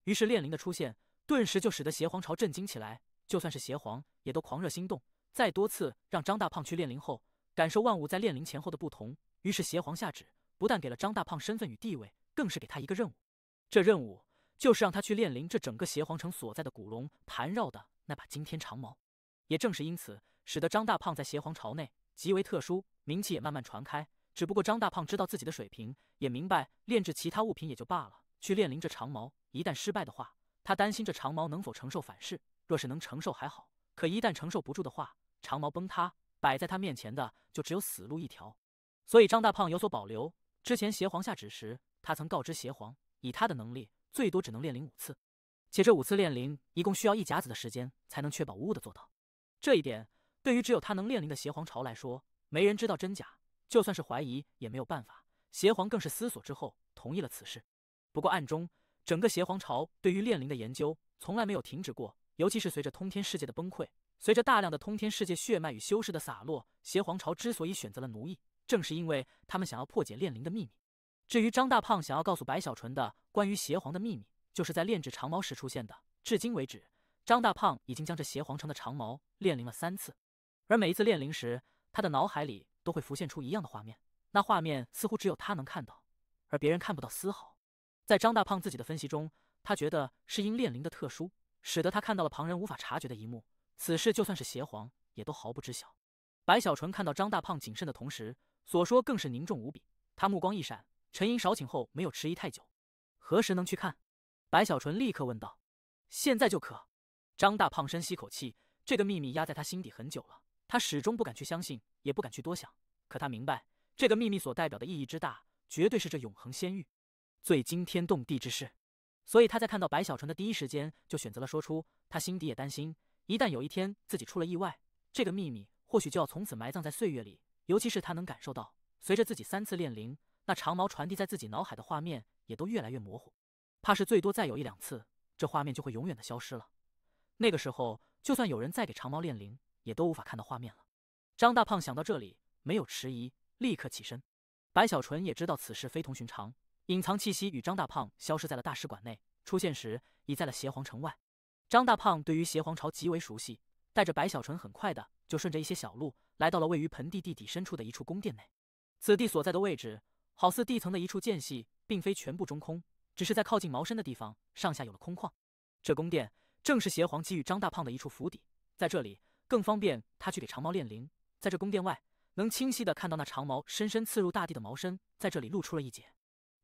于是炼灵的出现，顿时就使得邪皇朝震惊起来，就算是邪皇也都狂热心动。再多次让张大胖去炼灵后，感受万物在炼灵前后的不同，于是邪皇下旨，不但给了张大胖身份与地位，更是给他一个任务。这任务就是让他去炼灵这整个邪皇城所在的古龙盘绕的那把惊天长矛。也正是因此，使得张大胖在邪皇朝内极为特殊，名气也慢慢传开。只不过张大胖知道自己的水平，也明白炼制其他物品也就罢了，去炼灵这长矛，一旦失败的话，他担心这长矛能否承受反噬。若是能承受还好，可一旦承受不住的话，长矛崩塌，摆在他面前的就只有死路一条。所以张大胖有所保留。之前邪皇下旨时，他曾告知邪皇，以他的能力，最多只能炼灵5次，且这5次炼灵一共需要1甲子的时间，才能确保无误的做到。这一点对于只有他能炼灵的邪皇朝来说，没人知道真假，就算是怀疑也没有办法。邪皇更是思索之后同意了此事。不过暗中，整个邪皇朝对于炼灵的研究从来没有停止过，尤其是随着通天世界的崩溃，随着大量的通天世界血脉与修士的洒落，邪皇朝之所以选择了奴役，正是因为他们想要破解炼灵的秘密。至于张大胖想要告诉白小纯的关于邪皇的秘密，就是在炼制长矛时出现的。至今为止，张大胖已经将这邪皇城的长矛炼灵了3次，而每一次炼灵时，他的脑海里都会浮现出一样的画面，那画面似乎只有他能看到，而别人看不到丝毫。在张大胖自己的分析中，他觉得是因炼灵的特殊，使得他看到了旁人无法察觉的一幕，此事就算是邪皇也都毫不知晓。白小纯看到张大胖谨慎的同时，所说更是凝重无比，他目光一闪，沉吟少顷后没有迟疑太久。何时能去看？白小纯立刻问道。现在就可。张大胖深吸口气，这个秘密压在他心底很久了，他始终不敢去相信，也不敢去多想。可他明白，这个秘密所代表的意义之大，绝对是这永恒仙域最惊天动地之事。所以他在看到白小纯的第一时间，就选择了说出。他心底也担心，一旦有一天自己出了意外，这个秘密或许就要从此埋葬在岁月里。尤其是他能感受到，随着自己3次炼灵，那长矛传递在自己脑海的画面也都越来越模糊，怕是最多再有1、2次，这画面就会永远的消失了。那个时候，就算有人再给长矛炼灵，也都无法看到画面了。张大胖想到这里，没有迟疑，立刻起身。白小纯也知道此事非同寻常，隐藏气息与张大胖消失在了大使馆内，出现时已在了邪皇城外。张大胖对于邪皇朝极为熟悉，带着白小纯很快的就顺着一些小路，来到了位于盆地地底深处的一处宫殿内。此地所在的位置，好似地层的一处间隙，并非全部中空，只是在靠近毛身的地方，上下有了空旷。这宫殿正是邪皇给予张大胖的一处府邸，在这里更方便他去给长矛炼灵。在这宫殿外，能清晰的看到那长矛深深刺入大地的毛身，在这里露出了一截，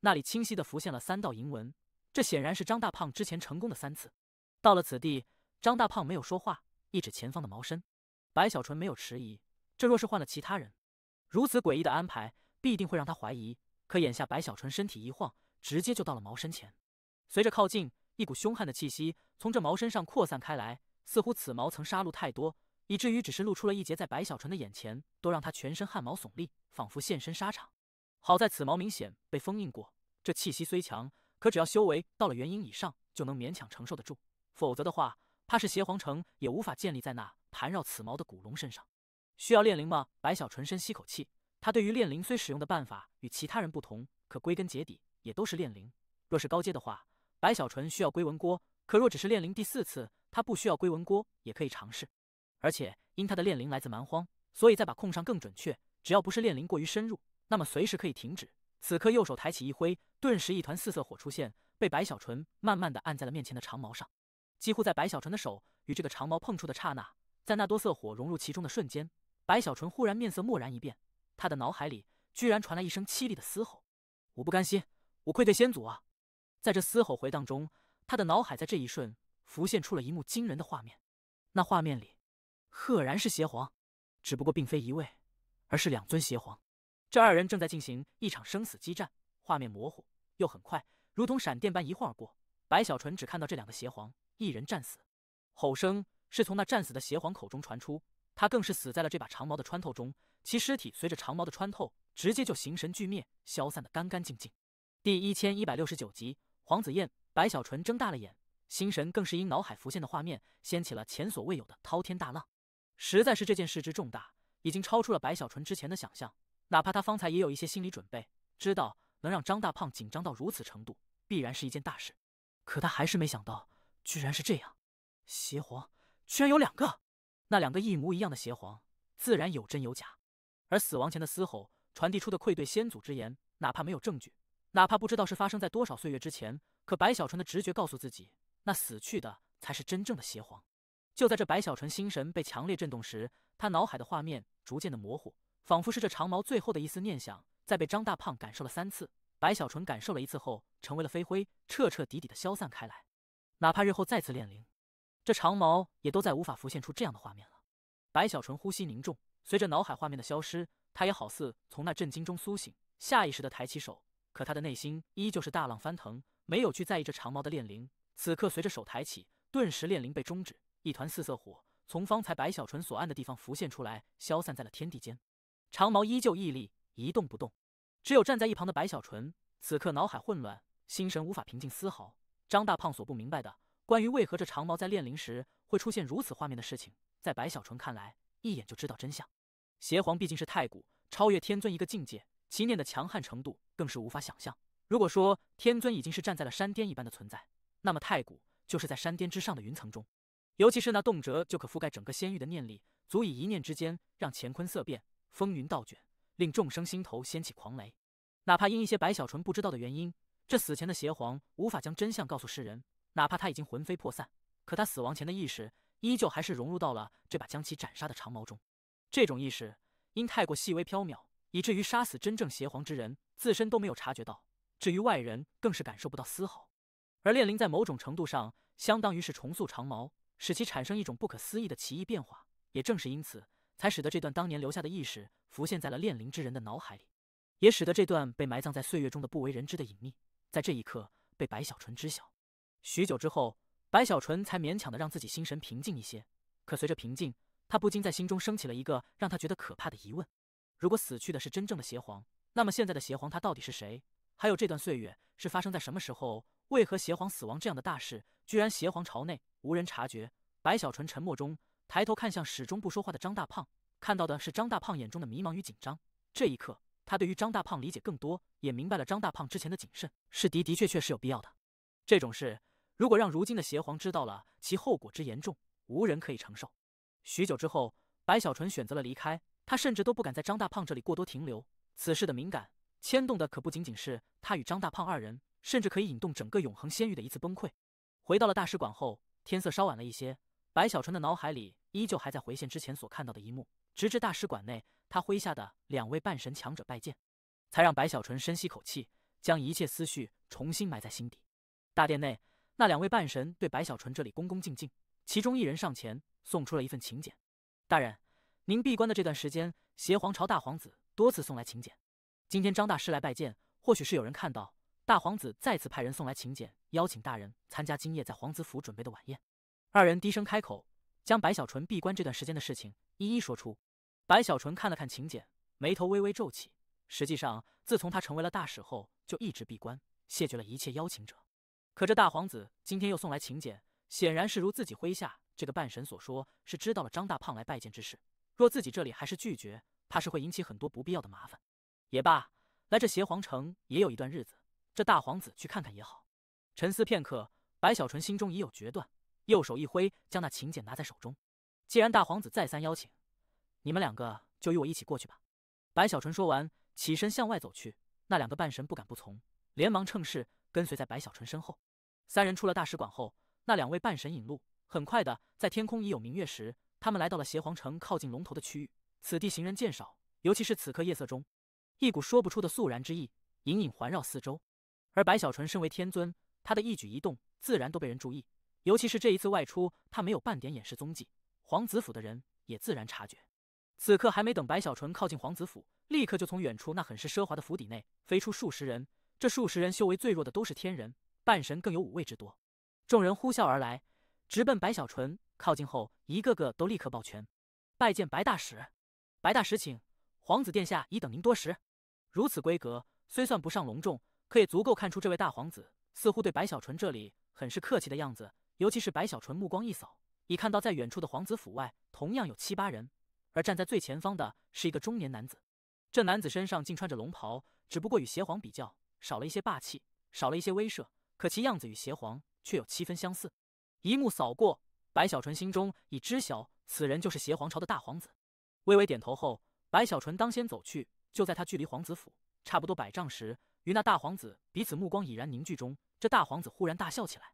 那里清晰的浮现了3道银纹，这显然是张大胖之前成功的3次。到了此地，张大胖没有说话，一指前方的毛身。白小纯没有迟疑，这若是换了其他人，如此诡异的安排必定会让他怀疑。可眼下白小纯身体一晃，直接就到了毛身前。随着靠近，一股凶悍的气息从这毛身上扩散开来，似乎此毛曾杀戮太多，以至于只是露出了一截在白小纯的眼前，都让他全身汗毛耸立，仿佛现身沙场。好在此毛明显被封印过，这气息虽强，可只要修为到了元婴以上，就能勉强承受得住，否则的话，怕是邪皇城也无法建立在那盘绕此毛的古龙身上。需要炼灵吗？白小纯深吸口气，他对于炼灵虽使用的办法与其他人不同，可归根结底也都是炼灵。若是高阶的话，白小纯需要归文锅，可若只是炼灵第4次，他不需要归文锅也可以尝试。而且因他的炼灵来自蛮荒，所以再把控上更准确，只要不是炼灵过于深入，那么随时可以停止。此刻右手抬起一挥，顿时一团4色火出现，被白小纯慢慢的按在了面前的长矛上。几乎在白小纯的手与这个长矛碰触的刹那，在那多色火融入其中的瞬间，白小纯忽然面色蓦然一变，他的脑海里居然传来一声凄厉的嘶吼：“我不甘心，我愧对先祖啊！”在这嘶吼回荡中，他的脑海在这一瞬浮现出了一幕惊人的画面。那画面里，赫然是邪皇，只不过并非一位，而是2尊邪皇。这2人正在进行一场生死激战，画面模糊又很快，如同闪电般一晃而过。白小纯只看到这2个邪皇，一人战死，吼声是从那战死的邪皇口中传出，他更是死在了这把长矛的穿透中，其尸体随着长矛的穿透，直接就形神俱灭，消散得干干净净。第1169集，黄子燕。白小纯睁大了眼，心神更是因脑海浮现的画面掀起了前所未有的滔天大浪。实在是这件事之重大，已经超出了白小纯之前的想象。哪怕他方才也有一些心理准备，知道能让张大胖紧张到如此程度，必然是一件大事。可他还是没想到，居然是这样。邪皇居然有2个，那2个一模一样的邪皇，自然有真有假。而死亡前的嘶吼传递出的愧对先祖之言，哪怕没有证据，哪怕不知道是发生在多少岁月之前，可白小纯的直觉告诉自己，那死去的才是真正的邪皇。就在这白小纯心神被强烈震动时，他脑海的画面逐渐的模糊，仿佛是这长矛最后的一丝念想，在被张大胖感受了3次，白小纯感受了1次后，成为了飞灰，彻彻底底的消散开来。哪怕日后再次炼灵，这长矛也都再无法浮现出这样的画面了。白小纯呼吸凝重，随着脑海画面的消失，他也好似从那震惊中苏醒，下意识的抬起手，可他的内心依旧是大浪翻腾，没有去在意这长矛的炼灵。此刻随着手抬起，顿时炼灵被终止，一团4色火从方才白小纯所按的地方浮现出来，消散在了天地间。长矛依旧屹立，一动不动。只有站在一旁的白小纯，此刻脑海混乱，心神无法平静丝毫。张大胖所不明白的，关于为何这长矛在炼灵时会出现如此画面的事情，在白小纯看来，一眼就知道真相。邪皇毕竟是太古，超越天尊一个境界，其念的强悍程度更是无法想象。如果说天尊已经是站在了山巅一般的存在，那么太古就是在山巅之上的云层中。尤其是那动辄就可覆盖整个仙域的念力，足以一念之间让乾坤色变，风云倒卷，令众生心头掀起狂雷。哪怕因一些白小纯不知道的原因，这死前的邪皇无法将真相告诉世人，哪怕他已经魂飞魄散，可他死亡前的意识依旧还是融入到了这把将其斩杀的长矛中。这种意识因太过细微缥缈，以至于杀死真正邪皇之人自身都没有察觉到，至于外人更是感受不到丝毫。而炼灵在某种程度上相当于是重塑长矛，使其产生一种不可思议的奇异变化，也正是因此，才使得这段当年留下的意识浮现在了炼灵之人的脑海里，也使得这段被埋葬在岁月中的不为人知的隐秘，在这一刻被白小纯知晓。许久之后，白小纯才勉强的让自己心神平静一些。可随着平静，他不禁在心中升起了一个让他觉得可怕的疑问：如果死去的是真正的邪皇，那么现在的邪皇他到底是谁？还有这段岁月是发生在什么时候？为何邪皇死亡这样的大事，居然邪皇朝内无人察觉？白小纯沉默中抬头看向始终不说话的张大胖，看到的是张大胖眼中的迷茫与紧张。这一刻，他对于张大胖理解更多，也明白了张大胖之前的谨慎是的确是有必要的。这种事如果让如今的邪皇知道了，其后果之严重，无人可以承受。许久之后，白小纯选择了离开，他甚至都不敢在张大胖这里过多停留。此事的敏感牵动的可不仅仅是他与张大胖2人，甚至可以引动整个永恒仙域的一次崩溃。回到了大使馆后，天色稍晚了一些，白小纯的脑海里依旧还在回现之前所看到的一幕，直至大使馆内他麾下的2位半神强者拜见，才让白小纯深吸口气，将一切思绪重新埋在心底。大殿内，那2位半神对白小纯这里恭恭敬敬，其中一人上前送出了一份请柬：“大人，您闭关的这段时间，邪皇朝大皇子多次送来请柬，今天张大师来拜见，或许是有人看到大皇子再次派人送来请柬，邀请大人参加今夜在皇子府准备的晚宴。”2人低声开口，将白小纯闭关这段时间的事情一一说出。白小纯看了看请柬，眉头微微皱起。实际上，自从他成为了大使后，就一直闭关，谢绝了一切邀请者。可这大皇子今天又送来请柬，显然是如自己麾下这个半神所说，是知道了张大胖来拜见之事。若自己这里还是拒绝，怕是会引起很多不必要的麻烦。也罢，来这邪皇城也有一段日子，这大皇子去看看也好。沉思片刻，白小纯心中已有决断，右手一挥，将那请柬拿在手中。既然大皇子再三邀请，你们2个就与我一起过去吧。白小纯说完，起身向外走去。那2个半神不敢不从，连忙趁势跟随在白小纯身后。3人出了大使馆后，那2位半神引路，很快的在天空已有明月时，他们来到了邪皇城靠近龙头的区域，此地行人渐少，尤其是此刻夜色中，一股说不出的肃然之意隐隐环绕四周。而白小纯身为天尊，他的一举一动自然都被人注意，尤其是这一次外出，他没有半点掩饰踪迹，皇子府的人也自然察觉。此刻还没等白小纯靠近皇子府，立刻就从远处那很是奢华的府邸内飞出数十人，这数十人修为最弱的都是天人，半神更有5位之多。众人呼啸而来，直奔白小纯。靠近后，一个个都立刻抱拳，拜见白大使。白大使请，皇子殿下已等您多时。如此规格，虽算不上隆重，可也足够看出这位大皇子似乎对白小纯这里很是客气的样子。尤其是白小纯目光一扫，已看到在远处的皇子府外同样有7、8人，而站在最前方的是一个中年男子。这男子身上竟穿着龙袍，只不过与邪皇比较，少了一些霸气，少了一些威慑，可其样子与邪皇却有7分相似。一目扫过，白小纯心中已知晓此人就是邪皇朝的大皇子。微微点头后，白小纯当先走去，就在他距离皇子府差不多100丈时，与那大皇子彼此目光已然凝聚中，这大皇子忽然大笑起来：“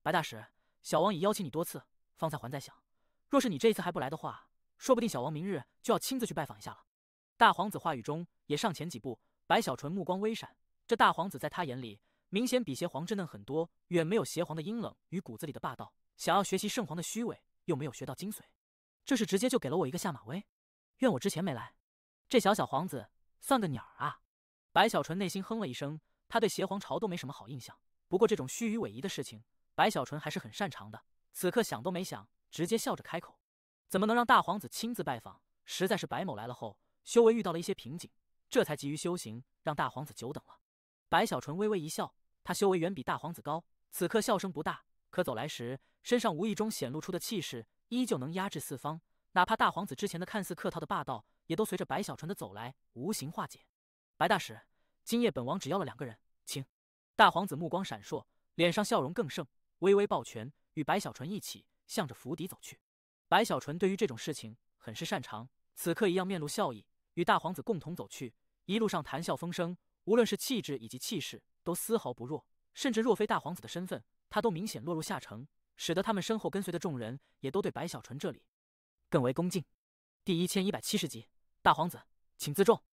白大使，小王已邀请你多次，方才还在想，若是你这一次还不来的话，说不定小王明日就要亲自去拜访一下了。”大皇子话语中也上前几步，白小纯目光微闪，这大皇子在他眼里明显比邪皇稚嫩很多，远没有邪皇的阴冷与骨子里的霸道，想要学习圣皇的虚伪，又没有学到精髓，这是直接就给了我一个下马威。怨我之前没来，这小皇子算个鸟啊！白小纯内心哼了一声，他对邪皇朝都没什么好印象，不过这种虚与委蛇的事情，白小纯还是很擅长的。此刻想都没想，直接笑着开口：“怎么能让大皇子亲自拜访？实在是白某来了后，修为遇到了一些瓶颈，这才急于修行，让大皇子久等了。”白小纯微微一笑，他修为远比大皇子高，此刻笑声不大，可走来时身上无意中显露出的气势依旧能压制四方，哪怕大皇子之前的看似客套的霸道，也都随着白小纯的走来无形化解。白大使，今夜本王只要了2个人，请。大皇子目光闪烁，脸上笑容更盛，微微抱拳，与白小纯一起向着府邸走去。白小纯对于这种事情很是擅长，此刻一样面露笑意，与大皇子共同走去。一路上谈笑风生，无论是气质以及气势都丝毫不弱，甚至若非大皇子的身份，他都明显落入下乘，使得他们身后跟随的众人也都对白小纯这里更为恭敬。第1170集，大皇子请自重。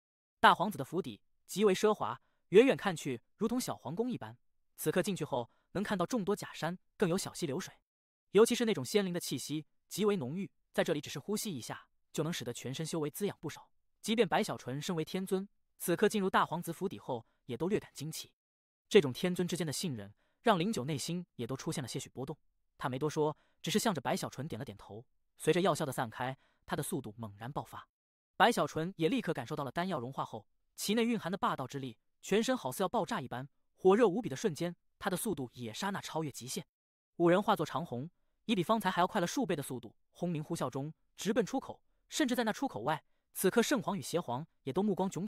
大皇子的府邸极为奢华，远远看去如同小皇宫一般。此刻进去后，能看到众多假山，更有小溪流水，尤其是那种仙灵的气息极为浓郁，在这里只是呼吸一下，就能使得全身修为滋养不少。即便白小纯身为天尊，此刻进入大皇子府邸后，也都略感惊奇。这种天尊之间的信任，让林九内心也都出现了些许波动。他没多说，只是向着白小纯点了点头。随着药效的散开，他的速度猛然爆发。白小纯也立刻感受到了丹药融化后其内蕴含的霸道之力，全身好似要爆炸一般，火热无比的瞬间，他的速度也刹那超越极限。5人化作长虹，以比方才还要快了数倍的速度，轰鸣呼啸中直奔出口，甚至在那出口外，此刻圣皇与邪皇也都目光炯炯。